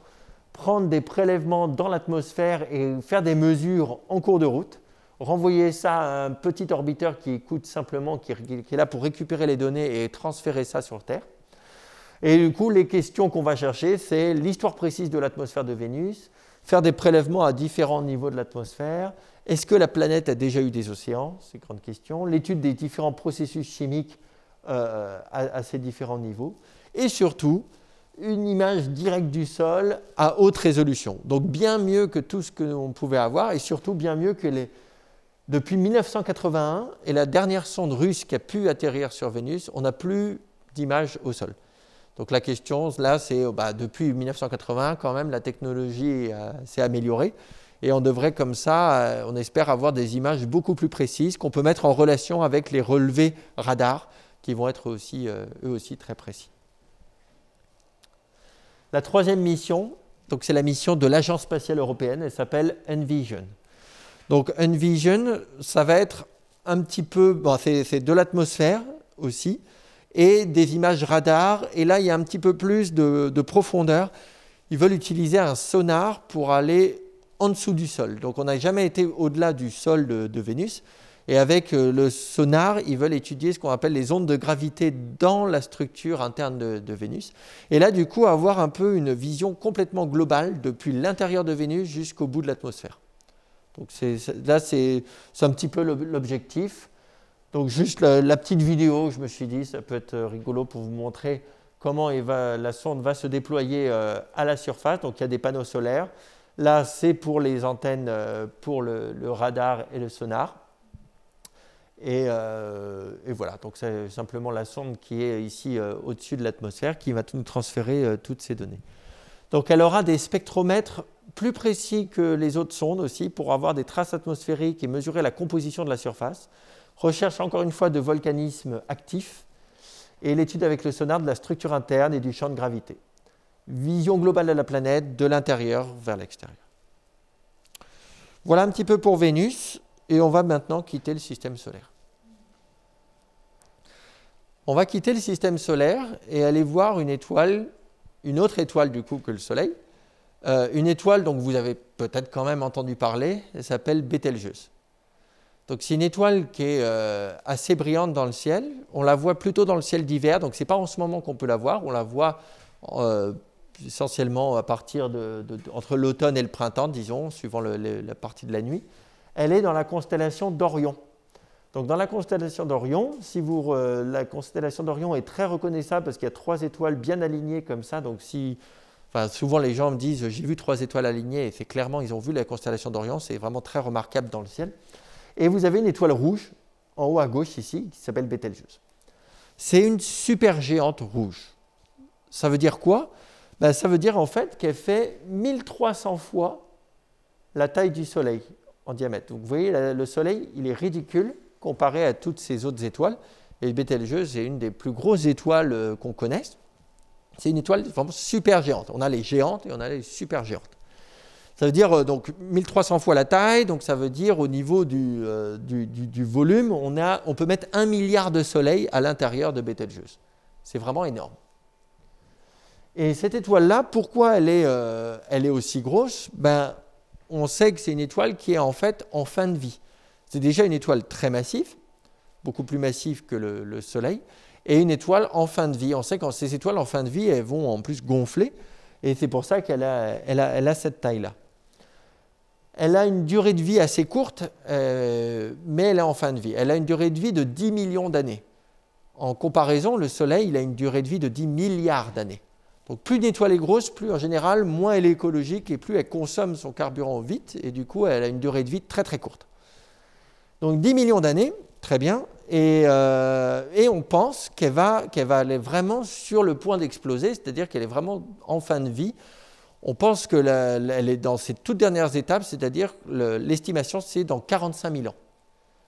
prendre des prélèvements dans l'atmosphère et faire des mesures en cours de route, renvoyer ça à un petit orbiteur qui écoute simplement, qui est là pour récupérer les données et transférer ça sur Terre. Et du coup, les questions qu'on va chercher, c'est l'histoire précise de l'atmosphère de Vénus, faire des prélèvements à différents niveaux de l'atmosphère. Est-ce que la planète a déjà eu des océans? C'est une grande question. L'étude des différents processus chimiques à ces différents niveaux. Et surtout, une image directe du sol à haute résolution. Donc bien mieux que tout ce que l'on pouvait avoir et surtout bien mieux que depuis 1981 et la dernière sonde russe qui a pu atterrir sur Vénus, on n'a plus d'images au sol. Donc la question là, c'est depuis 1980 quand même, la technologie s'est améliorée et on devrait comme ça, on espère avoir des images beaucoup plus précises qu'on peut mettre en relation avec les relevés radars qui vont être aussi, eux aussi très précis. La troisième mission, donc c'est la mission de l'Agence spatiale européenne, elle s'appelle Envision. Donc Envision, ça va être un petit peu, c'est de l'atmosphère aussi, et des images radar. Et là, il y a un petit peu plus de profondeur. Ils veulent utiliser un sonar pour aller en dessous du sol. Donc, on n'a jamais été au-delà du sol de Vénus. Et avec le sonar, ils veulent étudier ce qu'on appelle les ondes de gravité dans la structure interne de Vénus. Et là, du coup, avoir un peu une vision complètement globale depuis l'intérieur de Vénus jusqu'au bout de l'atmosphère. Donc, là, c'est un petit peu l'objectif. Donc juste la petite vidéo, je me suis dit, ça peut être rigolo pour vous montrer comment la sonde va se déployer à la surface. Donc il y a des panneaux solaires. Là, c'est pour les antennes, pour le radar et le sonar. Et voilà, donc c'est simplement la sonde qui est ici au-dessus de l'atmosphère qui va nous transférer toutes ces données. Donc elle aura des spectromètres plus précis que les autres sondes aussi pour avoir des traces atmosphériques et mesurer la composition de la surface. Recherche encore une fois de volcanisme actif et l'étude avec le sonar de la structure interne et du champ de gravité. Vision globale de la planète de l'intérieur vers l'extérieur. Voilà un petit peu pour Vénus et on va maintenant quitter le système solaire. On va quitter le système solaire et aller voir une étoile, une autre étoile du coup que le Soleil. Une étoile dont vous avez peut-être quand même entendu parler, elle s'appelle Bételgeuse. Donc c'est une étoile qui est assez brillante dans le ciel. On la voit plutôt dans le ciel d'hiver, donc ce n'est pas en ce moment qu'on peut la voir. On la voit essentiellement à partir entre l'automne et le printemps, disons, suivant la partie de la nuit. Elle est dans la constellation d'Orion. Donc dans la constellation d'Orion, la constellation d'Orion est très reconnaissable parce qu'il y a 3 étoiles bien alignées comme ça. Donc souvent les gens me disent j'ai vu 3 étoiles alignées et c'est clairement ils ont vu la constellation d'Orion, c'est vraiment très remarquable dans le ciel. Et vous avez une étoile rouge, en haut à gauche ici, qui s'appelle Bételgeuse. C'est une supergéante rouge. Ça veut dire quoi? Ça veut dire en fait qu'elle fait 1300 fois la taille du Soleil en diamètre. Donc vous voyez, le Soleil, il est ridicule comparé à toutes ces autres étoiles. Et Bételgeuse est une des plus grosses étoiles qu'on connaisse. C'est une étoile vraiment super géante. On a les géantes et on a les super géantes. Ça veut dire donc 1300 fois la taille, donc ça veut dire au niveau du volume, on peut mettre 1 milliard de soleils à l'intérieur de Bételgeuse. C'est vraiment énorme. Et cette étoile-là, pourquoi elle est aussi grosse? On sait que c'est une étoile qui est en fait en fin de vie. C'est déjà une étoile très massive, beaucoup plus massive que le Soleil, et une étoile en fin de vie. On sait que ces étoiles en fin de vie, elles vont en plus gonfler, et c'est pour ça qu'elle a cette taille-là. Elle a une durée de vie assez courte, mais elle est en fin de vie. Elle a une durée de vie de 10 millions d'années. En comparaison, le Soleil, il a une durée de vie de 10 milliards d'années. Donc plus une étoile est grosse, plus en général, moins elle est écologique et plus elle consomme son carburant vite, et du coup, elle a une durée de vie très très courte. Donc 10 millions d'années, très bien, et on pense qu'elle va aller vraiment sur le point d'exploser, c'est-à-dire qu'elle est vraiment en fin de vie. On pense qu'elle est dans ses toutes dernières étapes, c'est-à-dire l'estimation, c'est dans 45 000 ans.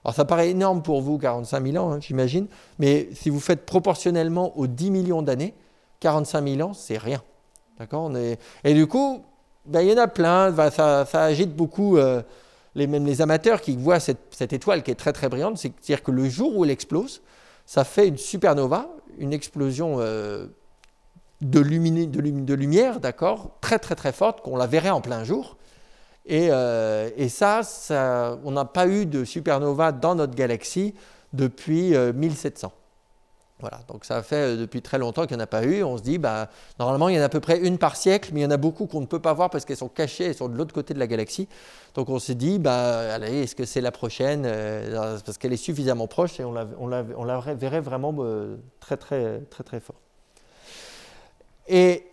Alors ça paraît énorme pour vous, 45 000 ans, hein, j'imagine, mais si vous faites proportionnellement aux 10 millions d'années, 45 000 ans, c'est rien. D'accord ? Et du coup, il y en a plein, ça agite beaucoup même les amateurs qui voient cette étoile qui est très très brillante, c'est-à-dire que le jour où elle explose, ça fait une supernova, une explosion de lumière, d'accord, très très très forte, qu'on la verrait en plein jour. Et ça, on n'a pas eu de supernova dans notre galaxie depuis 1700. Voilà, donc ça fait depuis très longtemps qu'il n'y en a pas eu. On se dit, normalement, il y en a à peu près une par siècle, mais il y en a beaucoup qu'on ne peut pas voir parce qu'elles sont cachées, elles sont de l'autre côté de la galaxie. Donc on s'est dit, allez, est-ce que c'est la prochaine? Parce qu'elle est suffisamment proche et on la verrait vraiment très, très, très, très fort. Et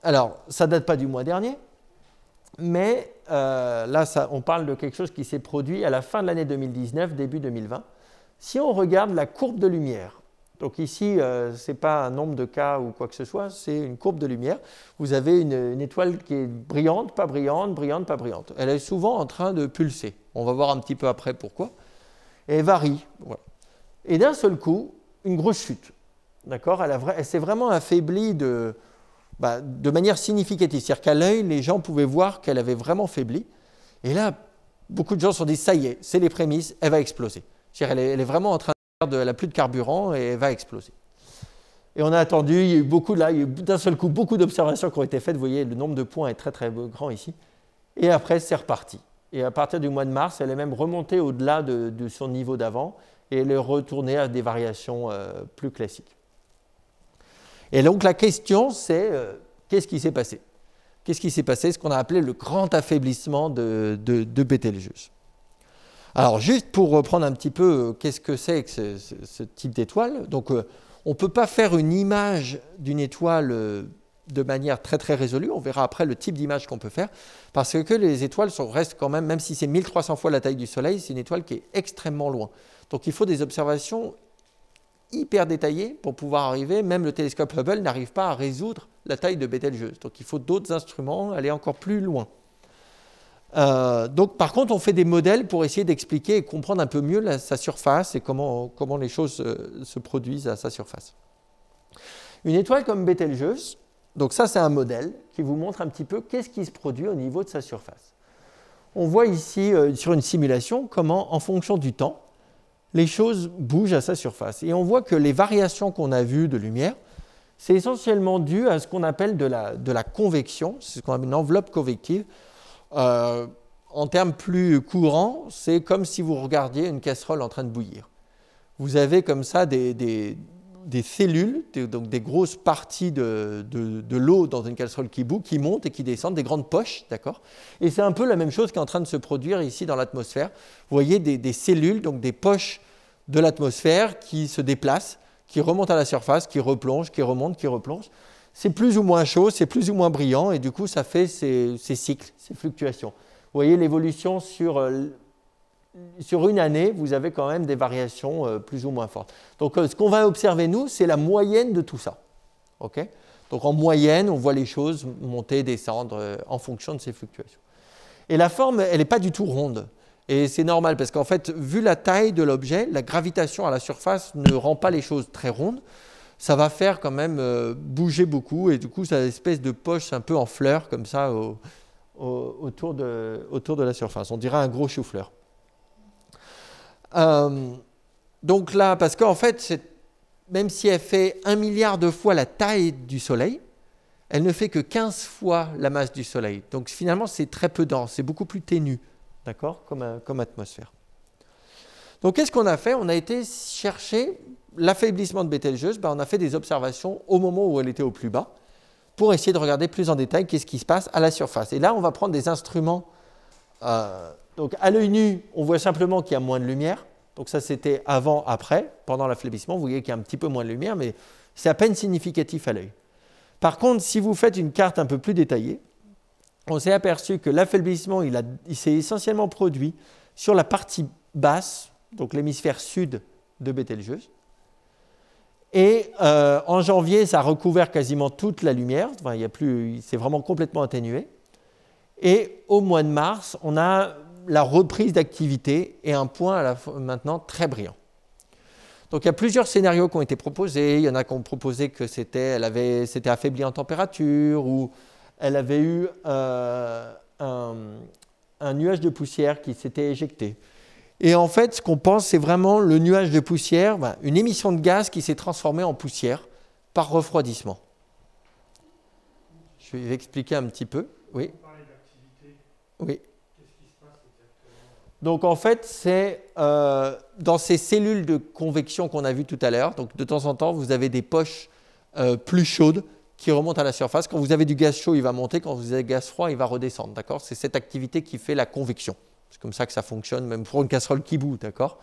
alors, ça ne date pas du mois dernier, mais là, on parle de quelque chose qui s'est produit à la fin de l'année 2019, début 2020. Si on regarde la courbe de lumière, donc ici, ce n'est pas un nombre de cas ou quoi que ce soit, c'est une courbe de lumière. Vous avez une étoile qui est brillante, pas brillante, brillante, pas brillante. Elle est souvent en train de pulser. On va voir un petit peu après pourquoi. Et elle varie. Voilà. Et d'un seul coup, une grosse chute. D'accord ? Elle s'est vraiment affaiblie de manière significative. C'est-à-dire qu'à l'œil, les gens pouvaient voir qu'elle avait vraiment faibli. Et là, beaucoup de gens se sont dit, ça y est, c'est les prémices, elle va exploser. C'est-à-dire elle est vraiment en train elle n'a plus de carburant et elle va exploser. Et on a attendu, il y a eu d'un seul coup beaucoup d'observations qui ont été faites. Vous voyez, le nombre de points est très très grand ici. Et après, c'est reparti. Et à partir du mois de mars, elle est même remontée au-delà de son niveau d'avant et elle est retournée à des variations plus classiques. Et donc la question, c'est qu'est-ce qui s'est passé? Qu'est-ce qui s'est passé? Ce qu'on a appelé le grand affaiblissement de Bételgeuse. Alors, juste pour reprendre un petit peu qu'est-ce que c'est que ce type d'étoile. Donc, on ne peut pas faire une image d'une étoile de manière très très résolue. On verra après le type d'image qu'on peut faire. Parce que les étoiles restent quand même si c'est 1300 fois la taille du Soleil, c'est une étoile qui est extrêmement loin. Donc, il faut des observations hyper détaillées pour pouvoir arriver. Même le télescope Hubble n'arrive pas à résoudre la taille de Bételgeuse. Donc, il faut d'autres instruments, aller encore plus loin. Donc, par contre, on fait des modèles pour essayer d'expliquer et comprendre un peu mieux sa surface et comment les choses se produisent à sa surface. Une étoile comme Bételgeuse, donc ça c'est un modèle qui vous montre un petit peu qu'est-ce qui se produit au niveau de sa surface. On voit ici sur une simulation comment, en fonction du temps, les choses bougent à sa surface. Et on voit que les variations qu'on a vues de lumière, c'est essentiellement dû à ce qu'on appelle de la convection, c'est ce qu'on appelle une enveloppe convective. En termes plus courants, c'est comme si vous regardiez une casserole en train de bouillir. Vous avez comme ça des cellules, donc des grosses parties de l'eau dans une casserole qui bout, qui montent et qui descendent, des grandes poches, d'accord ? Et c'est un peu la même chose qui est en train de se produire ici dans l'atmosphère. Vous voyez des cellules, donc des poches de l'atmosphère qui se déplacent, qui remontent à la surface, qui replongent, qui remontent, qui replongent. C'est plus ou moins chaud, c'est plus ou moins brillant, et du coup, ça fait ces cycles, ces fluctuations. Vous voyez l'évolution sur une année, vous avez quand même des variations plus ou moins fortes. Donc, ce qu'on va observer, nous, c'est la moyenne de tout ça. Okay ? Donc, en moyenne, on voit les choses monter, descendre en fonction de ces fluctuations. Et la forme, elle n'est pas du tout ronde. Et c'est normal parce qu'en fait, vu la taille de l'objet, la gravitation à la surface ne rend pas les choses très rondes. Ça va faire quand même bouger beaucoup et du coup, ça a une espèce de poche un peu en fleurs comme ça autour de la surface. On dirait un gros chou-fleur. Donc là, parce qu'en fait, même si elle fait 1 milliard de fois la taille du Soleil, elle ne fait que 15 fois la masse du Soleil. Donc finalement, c'est très peu dense, c'est beaucoup plus ténu, d'accord, comme atmosphère. Donc qu'est-ce qu'on a fait? On a été chercher l'affaiblissement de Bételgeuse. On a fait des observations au moment où elle était au plus bas pour essayer de regarder plus en détail qu'est-ce qui se passe à la surface. Et là, on va prendre des instruments. Donc à l'œil nu, on voit simplement qu'il y a moins de lumière. Donc ça, c'était avant, après. Pendant l'affaiblissement, vous voyez qu'il y a un petit peu moins de lumière, mais c'est à peine significatif à l'œil. Par contre, si vous faites une carte un peu plus détaillée, on s'est aperçu que l'affaiblissement, il s'est essentiellement produit sur la partie basse, donc l'hémisphère sud de Bételgeuse. Et en janvier, ça a recouvert quasiment toute la lumière. Enfin, c'est vraiment complètement atténué. Et au mois de mars, on a la reprise d'activité et un point maintenant très brillant. Donc il y a plusieurs scénarios qui ont été proposés. Il y en a qui ont proposé que c'était affaibli en température ou elle avait eu un nuage de poussière qui s'était éjecté. Et en fait, ce qu'on pense, c'est vraiment le nuage de poussière, une émission de gaz qui s'est transformée en poussière par refroidissement. Je vais expliquer un petit peu. Oui. Vous parlez d'activité. Oui. Qu'est-ce qui se passe exactement? Donc en fait, c'est dans ces cellules de convection qu'on a vues tout à l'heure. Donc de temps en temps, vous avez des poches plus chaudes qui remontent à la surface. Quand vous avez du gaz chaud, il va monter. Quand vous avez du gaz froid, il va redescendre. D'accord ? C'est cette activité qui fait la convection. C'est comme ça que ça fonctionne, même pour une casserole qui bout, d'accord ?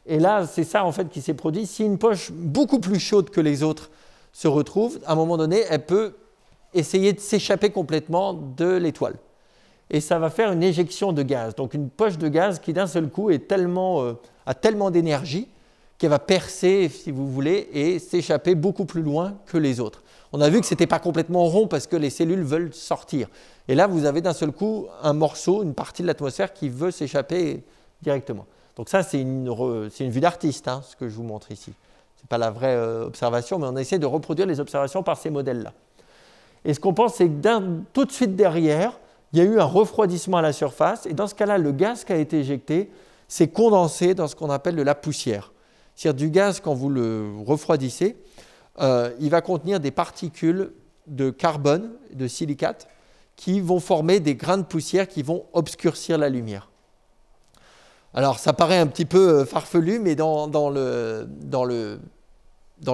Et là, c'est ça en fait qui s'est produit. Si une poche beaucoup plus chaude que les autres se retrouve, à un moment donné, elle peut essayer de s'échapper complètement de l'étoile. Et ça va faire une éjection de gaz. Donc une poche de gaz qui d'un seul coup a tellement d'énergie qu'elle va percer, si vous voulez, et s'échapper beaucoup plus loin que les autres. On a vu que ce n'était pas complètement rond parce que les cellules veulent sortir. Et là, vous avez d'un seul coup un morceau, une partie de l'atmosphère qui veut s'échapper directement. Donc ça, c'est une vue d'artiste, ce que je vous montre ici. Ce n'est pas la vraie observation, mais on essaie de reproduire les observations par ces modèles-là. Et ce qu'on pense, c'est que tout de suite derrière, il y a eu un refroidissement à la surface. Et dans ce cas-là, le gaz qui a été éjecté s'est condensé dans ce qu'on appelle de la poussière. C'est-à-dire du gaz, quand vous le refroidissez, il va contenir des particules de carbone, de silicate, qui vont former des grains de poussière qui vont obscurcir la lumière. Alors, ça paraît un petit peu farfelu, mais dans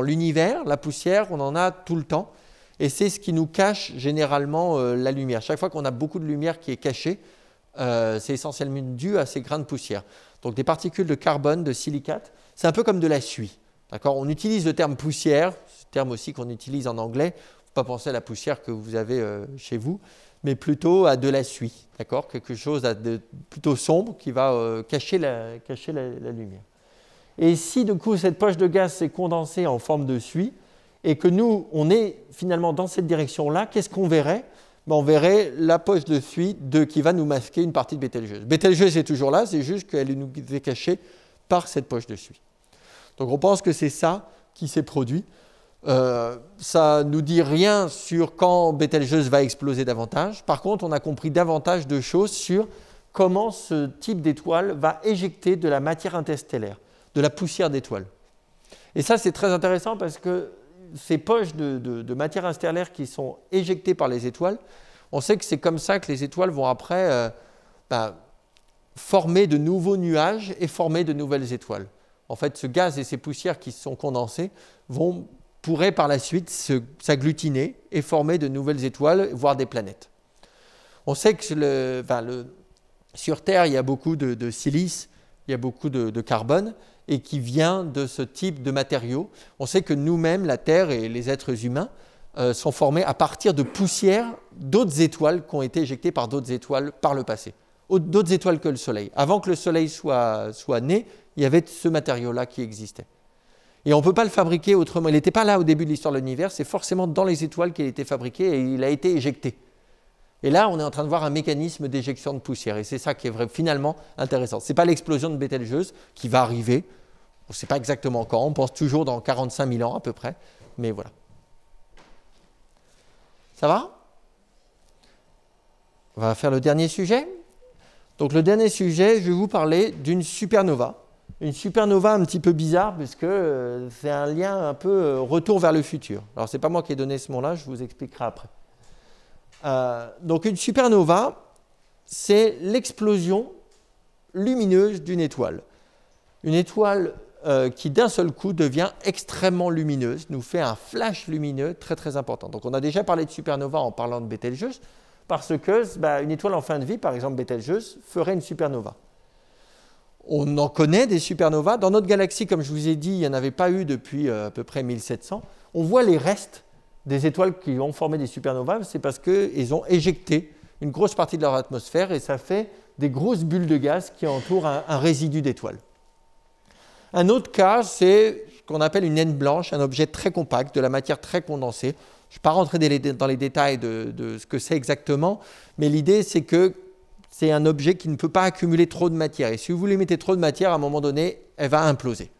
l'univers, la poussière, on en a tout le temps. Et c'est ce qui nous cache généralement la lumière. Chaque fois qu'on a beaucoup de lumière qui est cachée, c'est essentiellement dû à ces grains de poussière. Donc, des particules de carbone, de silicate, c'est un peu comme de la suie. D'accord ? On utilise le terme poussière, ce terme aussi qu'on utilise en anglais. Il ne faut pas penser à la poussière que vous avez chez vous, mais plutôt à de la suie, d'accord ? Quelque chose de plutôt sombre qui va cacher la lumière. Et si du coup cette poche de gaz s'est condensée en forme de suie et que nous, on est finalement dans cette direction-là, qu'est-ce qu'on verrait ? On verrait la poche de suie qui va nous masquer une partie de Bételgeuse. Bételgeuse est toujours là, c'est juste qu'elle nous est cachée par cette poche de suie. Donc on pense que c'est ça qui s'est produit. Ça ne nous dit rien sur quand Bételgeuse va exploser davantage. Par contre, on a compris davantage de choses sur comment ce type d'étoile va éjecter de la matière interstellaire, de la poussière d'étoiles. Et ça, c'est très intéressant parce que ces poches de matière interstellaire qui sont éjectées par les étoiles, on sait que c'est comme ça que les étoiles vont après former de nouveaux nuages et former de nouvelles étoiles. En fait, ce gaz et ces poussières qui sont condensées pourraient par la suite s'agglutiner et former de nouvelles étoiles, voire des planètes. On sait que sur Terre, il y a beaucoup de silice, il y a beaucoup de carbone, et qui vient de ce type de matériaux. On sait que nous-mêmes, la Terre et les êtres humains, sont formés à partir de poussière d'autres étoiles qui ont été éjectées par d'autres étoiles par le passé. D'autres étoiles que le Soleil. Avant que le Soleil soit né, il y avait ce matériau-là qui existait. Et on ne peut pas le fabriquer autrement. Il n'était pas là au début de l'histoire de l'univers, c'est forcément dans les étoiles qu'il a été fabriqué et il a été éjecté. Et là, on est en train de voir un mécanisme d'éjection de poussière. Et c'est ça qui est finalement intéressant. Ce n'est pas l'explosion de Bételgeuse qui va arriver. On ne sait pas exactement quand. On pense toujours dans 45 000 ans à peu près. Mais voilà. Ça va? On va faire le dernier sujet. Donc le dernier sujet, je vais vous parler d'une supernova. Une supernova un petit peu bizarre puisque c'est un lien un peu retour vers le futur. Alors ce n'est pas moi qui ai donné ce mot-là, je vous expliquerai après. Donc une supernova, c'est l'explosion lumineuse d'une étoile. Une étoile qui d'un seul coup devient extrêmement lumineuse, nous fait un flash lumineux très très important. Donc on a déjà parlé de supernova en parlant de Bételgeuse, parce que une étoile en fin de vie, par exemple Bételgeuse, ferait une supernova. On en connaît des supernovas. Dans notre galaxie, comme je vous ai dit, il n'y en avait pas eu depuis à peu près 1700. On voit les restes des étoiles qui ont formé des supernovas, c'est parce qu'ils ont éjecté une grosse partie de leur atmosphère et ça fait des grosses bulles de gaz qui entourent un résidu d'étoiles. Un autre cas, c'est ce qu'on appelle une naine blanche, un objet très compact, de la matière très condensée. Je ne vais pas rentrer dans les détails de ce que c'est exactement, mais l'idée, c'est que c'est un objet qui ne peut pas accumuler trop de matière. Et si vous lui mettez trop de matière, à un moment donné, elle va imploser.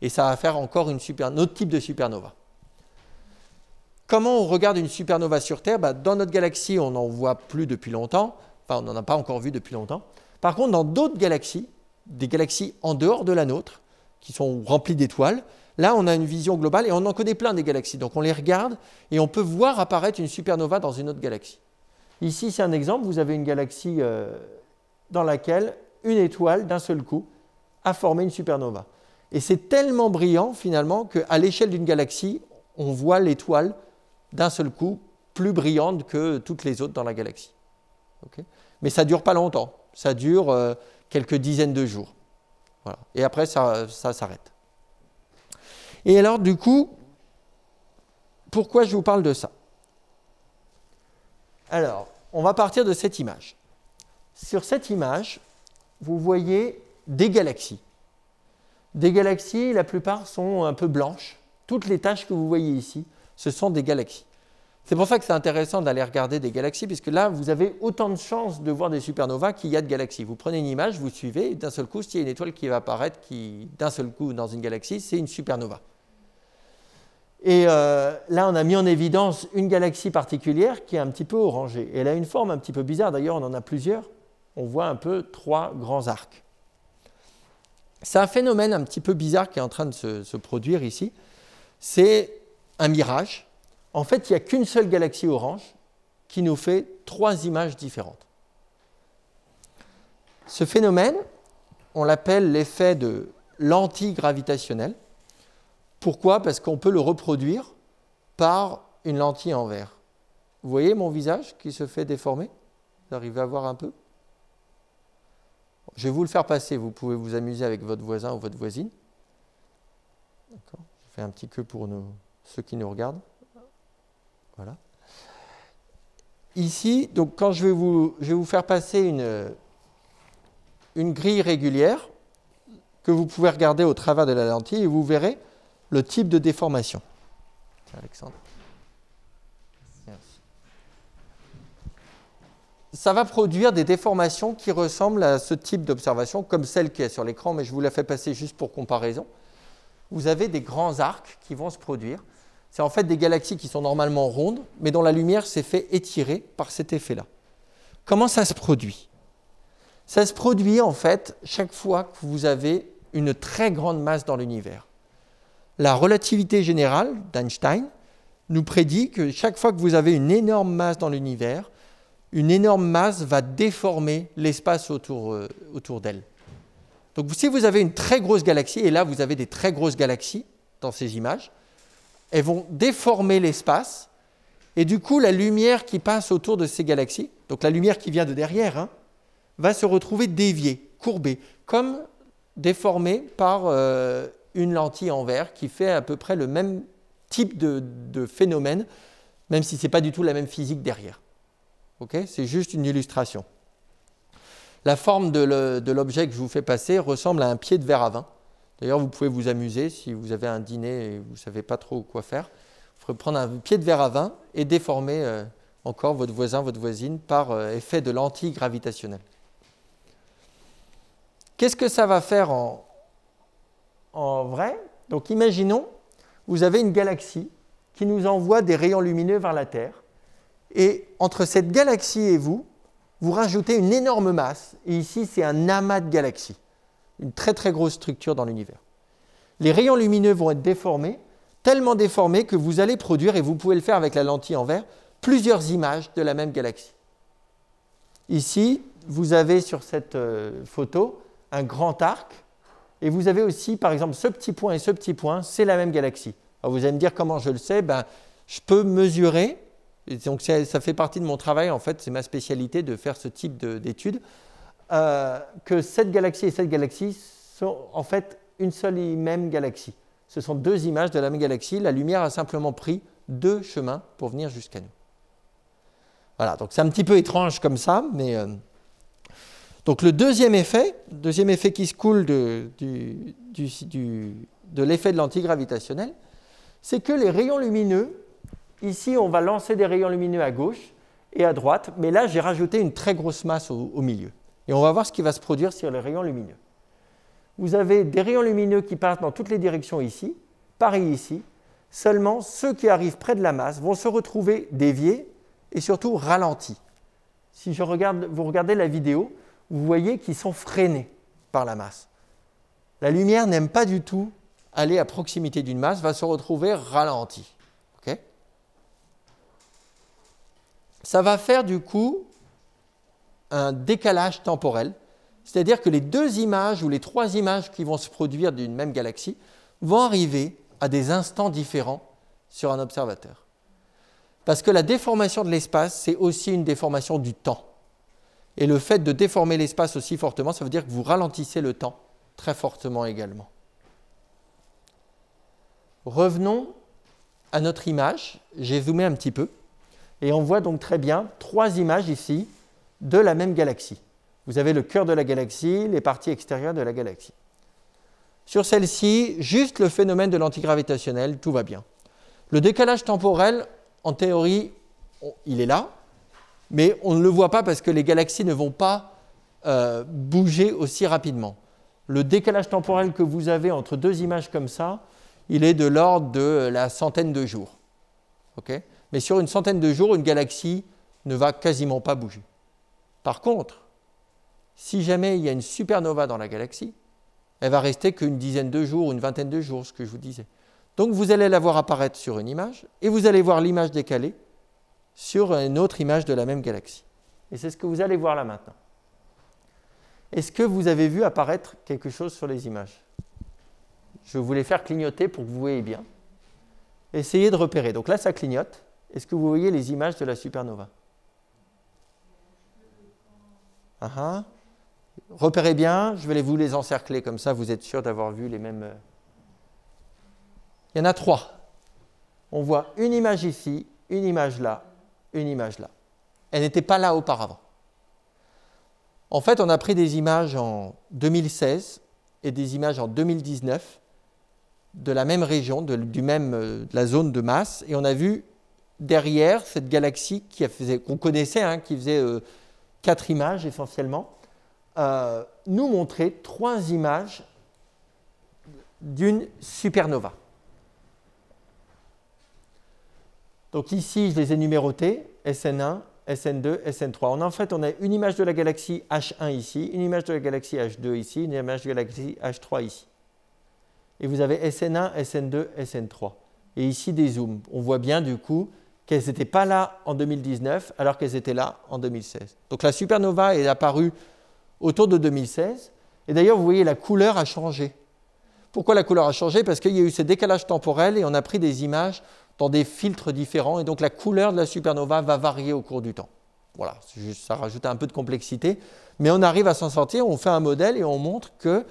Et ça va faire encore un autre type de supernova. Comment on regarde une supernova sur Terre? Dans notre galaxie, on n'en voit plus depuis longtemps. Enfin, on n'en a pas encore vu depuis longtemps. Par contre, dans d'autres galaxies, des galaxies en dehors de la nôtre, qui sont remplies d'étoiles, là, on a une vision globale et on en connaît plein des galaxies. Donc, on les regarde et on peut voir apparaître une supernova dans une autre galaxie. Ici, c'est un exemple. Vous avez une galaxie dans laquelle une étoile, d'un seul coup, a formé une supernova. Et c'est tellement brillant, finalement, qu'à l'échelle d'une galaxie, on voit l'étoile d'un seul coup, plus brillante que toutes les autres dans la galaxie. Okay? Mais ça ne dure pas longtemps. Ça dure quelques dizaines de jours. Voilà. Et après, ça s'arrête. Et alors, du coup, pourquoi je vous parle de ça? Alors, on va partir de cette image. Sur cette image, vous voyez des galaxies. Des galaxies, la plupart sont un peu blanches. Toutes les taches que vous voyez ici, ce sont des galaxies. C'est pour ça que c'est intéressant d'aller regarder des galaxies, puisque là, vous avez autant de chances de voir des supernovas qu'il y a de galaxies. Vous prenez une image, vous suivez, et d'un seul coup, s'il y a une étoile qui va apparaître, d'un seul coup, dans une galaxie, c'est une supernova. Et là, on a mis en évidence une galaxie particulière qui est un petit peu orangée. Et elle a une forme un petit peu bizarre, d'ailleurs, on en a plusieurs. On voit un peu 3 grands arcs. C'est un phénomène un petit peu bizarre qui est en train de se produire ici. C'est un mirage. En fait, il n'y a qu'une seule galaxie orange qui nous fait 3 images différentes. Ce phénomène, on l'appelle l'effet de l'antigravitationnel. Pourquoi? Parce qu'on peut le reproduire par une lentille en verre. Vous voyez mon visage qui se fait déformer? Vous arrivez à voir un peu? Je vais vous le faire passer. Vous pouvez vous amuser avec votre voisin ou votre voisine. D'accord. Je fais un petit queue pour ceux qui nous regardent. Voilà. Ici, donc, quand je vais vous faire passer une grille régulière que vous pouvez regarder au travers de la lentille et vous verrez le type de déformation. Tiens, Alexandre. Merci. Ça va produire des déformations qui ressemblent à ce type d'observation, comme celle qui est sur l'écran, mais je vous la fais passer juste pour comparaison. Vous avez des grands arcs qui vont se produire. C'est en fait des galaxies qui sont normalement rondes, mais dont la lumière s'est fait étirer par cet effet-là. Comment ça se produit? Ça se produit en fait chaque fois que vous avez une très grande masse dans l'univers. La relativité générale d'Einstein nous prédit que chaque fois que vous avez une énorme masse dans l'univers, une énorme masse va déformer l'espace autour d'elle. Donc si vous avez une très grosse galaxie, et là vous avez des très grosses galaxies dans ces images, elles vont déformer l'espace, et du coup la lumière qui passe autour de ces galaxies, donc la lumière qui vient de derrière, va se retrouver déviée, courbée, comme déformée par une lentille en verre qui fait à peu près le même type de phénomène, même si ce n'est pas du tout la même physique derrière. Okay? C'est juste une illustration. La forme de l'objet que je vous fais passer ressemble à un pied de verre à vin. D'ailleurs, vous pouvez vous amuser si vous avez un dîner et vous ne savez pas trop quoi faire. Vous pouvez prendre un pied de verre à vin et déformer encore votre voisin, votre voisine, par effet de lentille gravitationnelle. Qu'est-ce que ça va faire en vrai? Donc imaginons, vous avez une galaxie qui nous envoie des rayons lumineux vers la Terre. Et entre cette galaxie et vous, vous rajoutez une énorme masse. Et ici, c'est un amas de galaxies. Une très très grosse structure dans l'univers. Les rayons lumineux vont être déformés, tellement déformés que vous allez produire, et vous pouvez le faire avec la lentille en verre, plusieurs images de la même galaxie. Ici, vous avez sur cette photo un grand arc, et vous avez aussi, par exemple, ce petit point et ce petit point, c'est la même galaxie. Alors vous allez me dire comment je le sais, je peux mesurer, et donc ça fait partie de mon travail, en fait, c'est ma spécialité de faire ce type d'études, que cette galaxie et cette galaxie sont en fait une seule et même galaxie. Ce sont deux images de la même galaxie. La lumière a simplement pris deux chemins pour venir jusqu'à nous. Voilà, donc c'est un petit peu étrange comme ça, mais... Donc le deuxième effet qui se coule de l'effet de lentille gravitationnelle, c'est que les rayons lumineux, ici on va lancer des rayons lumineux à gauche et à droite, mais là j'ai rajouté une très grosse masse au milieu. Et on va voir ce qui va se produire sur les rayons lumineux. Vous avez des rayons lumineux qui passent dans toutes les directions ici, pareil ici, seulement ceux qui arrivent près de la masse vont se retrouver déviés et surtout ralentis. Si vous regardez la vidéo, vous voyez qu'ils sont freinés par la masse. La lumière n'aime pas du tout aller à proximité d'une masse, va se retrouver ralentie. Okay? Ça va faire du coup un décalage temporel, c'est-à-dire que les deux images ou les trois images qui vont se produire d'une même galaxie vont arriver à des instants différents sur un observateur. Parce que la déformation de l'espace, c'est aussi une déformation du temps. Et le fait de déformer l'espace aussi fortement, ça veut dire que vous ralentissez le temps très fortement également. Revenons à notre image. J'ai zoomé un petit peu. Et on voit donc très bien trois images ici de la même galaxie. Vous avez le cœur de la galaxie, les parties extérieures de la galaxie. Sur celle-ci, juste le phénomène de l'antigravitationnel, tout va bien. Le décalage temporel, en théorie, il est là, mais on ne le voit pas parce que les galaxies ne vont pas bouger aussi rapidement. Le décalage temporel que vous avez entre deux images comme ça, il est de l'ordre de la centaine de jours. Okay? Mais sur une centaine de jours, une galaxie ne va quasiment pas bouger. Par contre, si jamais il y a une supernova dans la galaxie, elle va rester qu'une dizaine de jours, une vingtaine de jours, ce que je vous disais. Donc vous allez la voir apparaître sur une image et vous allez voir l'image décalée sur une autre image de la même galaxie. Et c'est ce que vous allez voir là maintenant. Est-ce que vous avez vu apparaître quelque chose sur les images? Je voulais faire clignoter pour que vous voyez bien. Essayez de repérer. Donc là, ça clignote. Est-ce que vous voyez les images de la supernova? Repérez bien, je vais vous les encercler comme ça, vous êtes sûr d'avoir vu les mêmes. Il y en a trois. On voit une image ici, une image là, une image là. Elle n'était pas là auparavant. En fait, on a pris des images en 2016 et des images en 2019 de la même région, de la zone de masse, et on a vu derrière cette galaxie qu'on connaissait, qui faisait 4 images essentiellement, nous montrer 3 images d'une supernova. Donc ici, je les ai numérotées, SN1, SN2, SN3. En fait, on a une image de la galaxie H1 ici, une image de la galaxie H2 ici, une image de la galaxie H3 ici. Et vous avez SN1, SN2, SN3. Et ici, des zooms. On voit bien du coup qu'elles n'étaient pas là en 2019 alors qu'elles étaient là en 2016. Donc la supernova est apparue autour de 2016. Et d'ailleurs, vous voyez, la couleur a changé. Pourquoi la couleur a changé? Parce qu'il y a eu ce décalage temporel et on a pris des images dans des filtres différents. Et donc la couleur de la supernova va varier au cours du temps. Voilà, ça rajoute un peu de complexité. Mais on arrive à s'en sortir, on fait un modèle et on montre que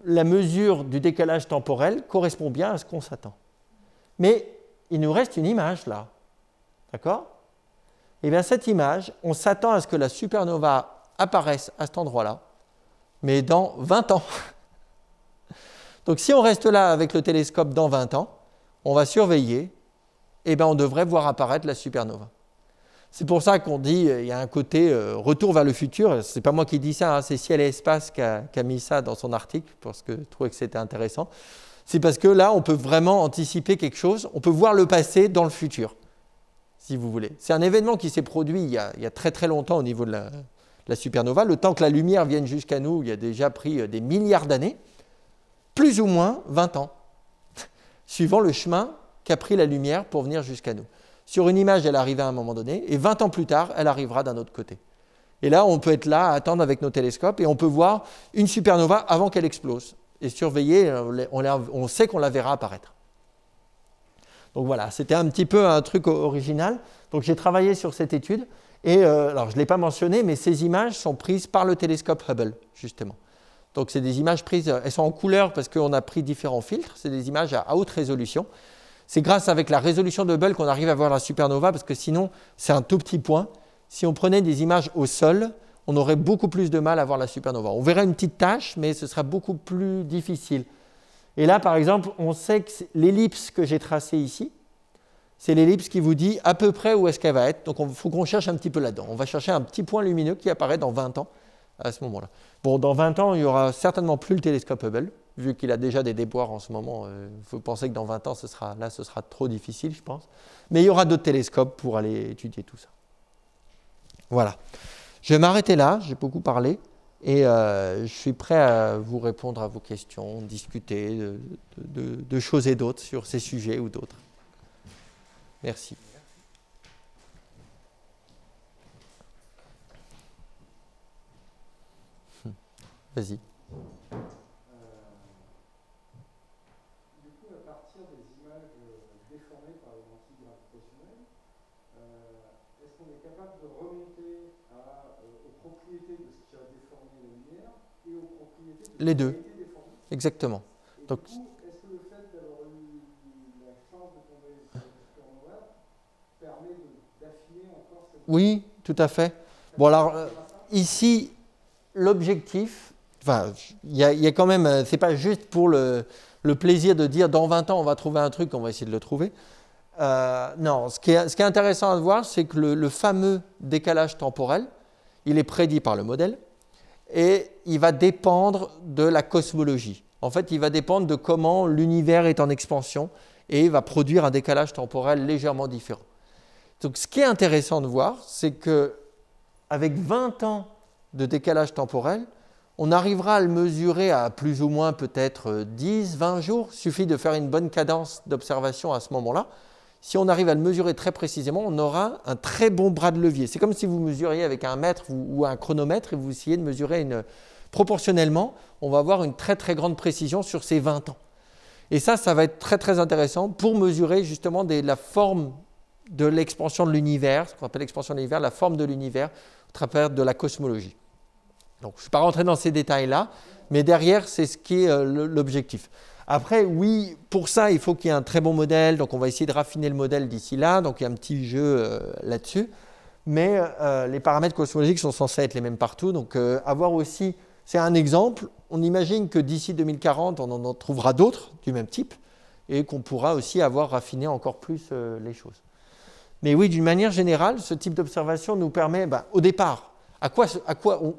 la mesure du décalage temporel correspond bien à ce qu'on s'attend. Mais il nous reste une image là. D'accord? Et bien cette image, on s'attend à ce que la supernova apparaisse à cet endroit-là, mais dans 20 ans. Donc si on reste là avec le télescope dans 20 ans, on va surveiller, et bien on devrait voir apparaître la supernova. C'est pour ça qu'on dit il y a un côté retour vers le futur. C'est pas moi qui dis ça, hein, c'est Ciel et Espace qui a mis ça dans son article parce que je trouvais que c'était intéressant. C'est parce que là, on peut vraiment anticiper quelque chose. On peut voir le passé dans le futur, si vous voulez. C'est un événement qui s'est produit il y a très très longtemps au niveau de la supernova. Le temps que la lumière vienne jusqu'à nous, il y a déjà pris des milliards d'années, plus ou moins 20 ans, suivant le chemin qu'a pris la lumière pour venir jusqu'à nous. Sur une image, elle arrivait à un moment donné, et 20 ans plus tard, elle arrivera d'un autre côté. Et là, on peut être là à attendre avec nos télescopes, et on peut voir une supernova avant qu'elle explose. Et surveiller, on sait qu'on la verra apparaître. Donc voilà, c'était un petit peu un truc original. Donc j'ai travaillé sur cette étude, et alors je ne l'ai pas mentionné, mais ces images sont prises par le télescope Hubble, justement. Donc c'est des images prises, elles sont en couleur parce qu'on a pris différents filtres, c'est des images à haute résolution. C'est grâce avec la résolution de Hubble qu'on arrive à voir la supernova, parce que sinon, c'est un tout petit point. Si on prenait des images au sol, on aurait beaucoup plus de mal à voir la supernova. On verrait une petite tache, mais ce sera beaucoup plus difficile. Et là, par exemple, on sait que l'ellipse que j'ai tracée ici, c'est l'ellipse qui vous dit à peu près où est-ce qu'elle va être. Donc, il faut qu'on cherche un petit peu là-dedans. On va chercher un petit point lumineux qui apparaît dans 20 ans, à ce moment-là. Bon, dans 20 ans, il n'y aura certainement plus le télescope Hubble, vu qu'il a déjà des déboires en ce moment. Il faut penser que dans 20 ans, ce sera trop difficile, je pense. Mais il y aura d'autres télescopes pour aller étudier tout ça. Voilà. Je vais m'arrêter là, j'ai beaucoup parlé, et je suis prêt à vous répondre à vos questions, discuter de choses et d'autres sur ces sujets ou d'autres. Merci. Vas-y. Du coup, à partir des images déformées par les lentilles gravitationnelles, est-ce qu'on est capable de remonter aux propriétés de ce qui a déformé la lumière et aux propriétés de ce Les qui a deux, été déformé? exactement. Et Donc, du coup, est-ce que le fait d'avoir eu la chance de tomber sur une supernova permet d'affiner encore cette... oui, tout à fait. Bon, alors, ici, l'objectif, enfin, il y a quand même, c'est pas juste pour le plaisir de dire dans 20 ans, on va trouver un truc, on va essayer de le trouver. Non, ce qui est intéressant à voir, c'est que le fameux décalage temporel, il est prédit par le modèle et il va dépendre de la cosmologie. En fait, il va dépendre de comment l'univers est en expansion et il va produire un décalage temporel légèrement différent. Donc, ce qui est intéressant de voir, c'est qu'avec 20 ans de décalage temporel, on arrivera à le mesurer à plus ou moins peut-être 10, 20 jours. Il suffit de faire une bonne cadence d'observation à ce moment-là. Si on arrive à le mesurer très précisément, on aura un très bon bras de levier. C'est comme si vous mesuriez avec un mètre ou un chronomètre et vous essayez de mesurer proportionnellement, on va avoir une très très grande précision sur ces 20 ans. Et ça va être très très intéressant pour mesurer justement la forme de l'expansion de l'univers, ce qu'on appelle l'expansion de l'univers, la forme de l'univers au travers de la cosmologie. Donc je ne suis pas rentré dans ces détails-là, mais derrière, c'est ce qui est l'objectif. Après, oui, pour ça, il faut qu'il y ait un très bon modèle. Donc, on va essayer de raffiner le modèle d'ici là. Donc, il y a un petit jeu là-dessus. Mais les paramètres cosmologiques sont censés être les mêmes partout. Donc, avoir aussi, c'est un exemple. On imagine que d'ici 2040, on en trouvera d'autres du même type et qu'on pourra aussi avoir raffiné encore plus les choses. Mais oui, d'une manière générale, ce type d'observation nous permet, au départ, à quoi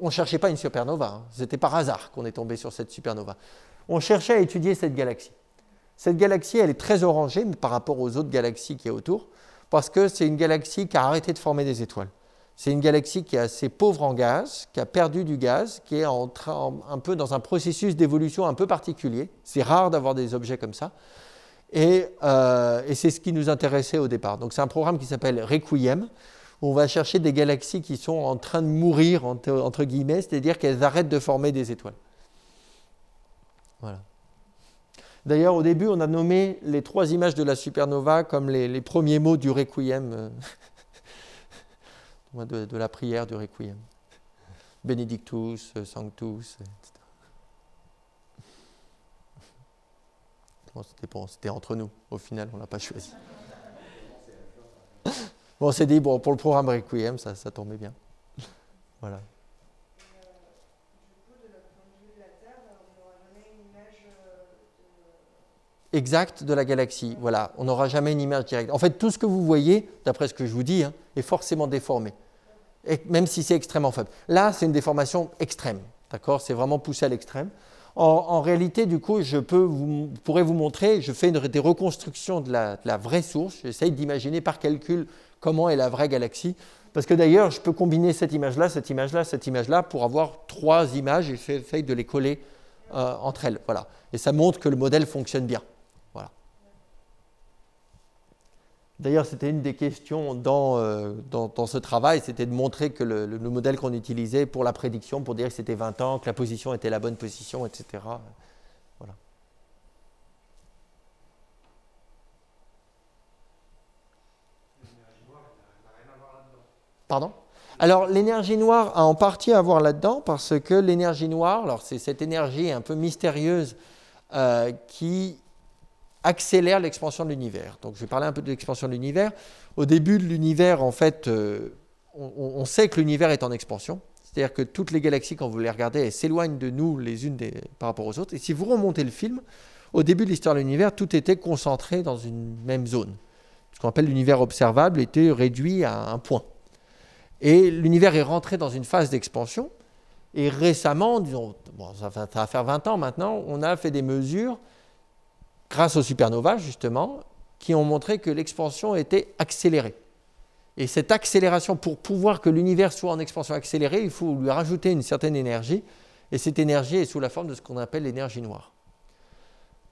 on ne cherchait pas une supernova. Hein. C'était par hasard qu'on est tombé sur cette supernova. On cherchait à étudier cette galaxie. Cette galaxie, elle est très orangée par rapport aux autres galaxies qui y a autour, parce que c'est une galaxie qui a arrêté de former des étoiles. C'est une galaxie qui est assez pauvre en gaz, qui a perdu du gaz, qui est un peu dans un processus d'évolution un peu particulier. C'est rare d'avoir des objets comme ça. Et c'est ce qui nous intéressait au départ. Donc c'est un programme qui s'appelle Requiem, où on va chercher des galaxies qui sont en train de mourir, entre guillemets, c'est-à-dire qu'elles arrêtent de former des étoiles. Voilà. D'ailleurs, au début, on a nommé les 3 images de la supernova comme les premiers mots du Requiem, de la prière du Requiem. Benedictus, Sanctus, etc. Bon, c'était entre nous. Au final, on ne l'a pas choisi. Bon, on s'est dit, pour le programme Requiem, ça tombait bien. Voilà. exacte de la galaxie. Voilà, on n'aura jamais une image directe. En fait, tout ce que vous voyez, d'après ce que je vous dis, hein, est forcément déformé, et même si c'est extrêmement faible. Là, c'est une déformation extrême, d'accord? C'est vraiment poussé à l'extrême. En réalité, du coup, je pourrais vous montrer, je fais des reconstructions de la vraie source, j'essaye d'imaginer par calcul comment est la vraie galaxie, parce que d'ailleurs, je peux combiner cette image-là, cette image-là, cette image-là, pour avoir 3 images et j'essaye de les coller entre elles. Voilà. Et ça montre que le modèle fonctionne bien. Voilà. D'ailleurs, c'était une des questions dans ce travail, c'était de montrer que le modèle qu'on utilisait pour la prédiction, pour dire que c'était 20 ans, que la position était la bonne position, etc. Voilà. L'énergie noire, elle n'a rien à voir là-dedans. Pardon? Alors, l'énergie noire a en partie à voir là-dedans parce que l'énergie noire, alors c'est cette énergie un peu mystérieuse qui accélère l'expansion de l'univers. Donc, je vais parler un peu de l'expansion de l'univers. Au début de l'univers, en fait, on sait que l'univers est en expansion. C'est-à-dire que toutes les galaxies, quand vous les regardez, elles s'éloignent de nous les unes par rapport aux autres. Et si vous remontez le film, au début de l'histoire de l'univers, tout était concentré dans une même zone. Ce qu'on appelle l'univers observable était réduit à un point. Et l'univers est rentré dans une phase d'expansion. Et récemment, disons, bon, ça va faire 20 ans maintenant, on a fait des mesures grâce aux supernovas, justement, qui ont montré que l'expansion était accélérée. Et cette accélération, pour pouvoir que l'univers soit en expansion accélérée, il faut lui rajouter une certaine énergie. Et cette énergie est sous la forme de ce qu'on appelle l'énergie noire.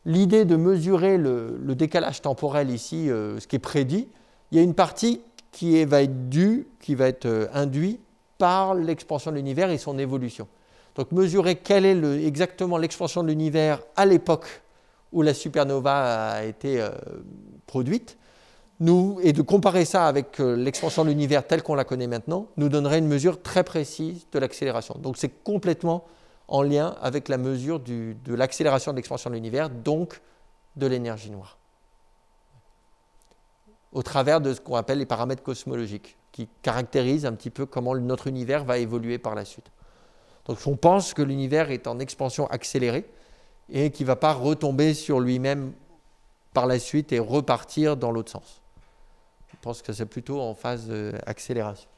L'idée de mesurer le décalage temporel ici, ce qui est prédit, il y a une partie qui va être induite par l'expansion de l'univers et son évolution. Donc mesurer quelle est exactement l'expansion de l'univers à l'époque où la supernova a été produite, et de comparer ça avec l'expansion de l'univers telle qu'on la connaît maintenant, nous donnerait une mesure très précise de l'accélération. Donc c'est complètement en lien avec la mesure de l'accélération de l'expansion de l'univers, donc de l'énergie noire, au travers de ce qu'on appelle les paramètres cosmologiques, qui caractérisent un petit peu comment notre univers va évoluer par la suite. Donc on pense que l'univers est en expansion accélérée et qu'il ne va pas retomber sur lui-même par la suite et repartir dans l'autre sens. Je pense que c'est plutôt en phase d'accélération.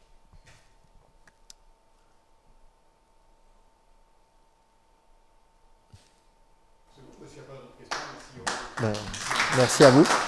S'il n'y a pas d'autres questions, merci. Merci à vous.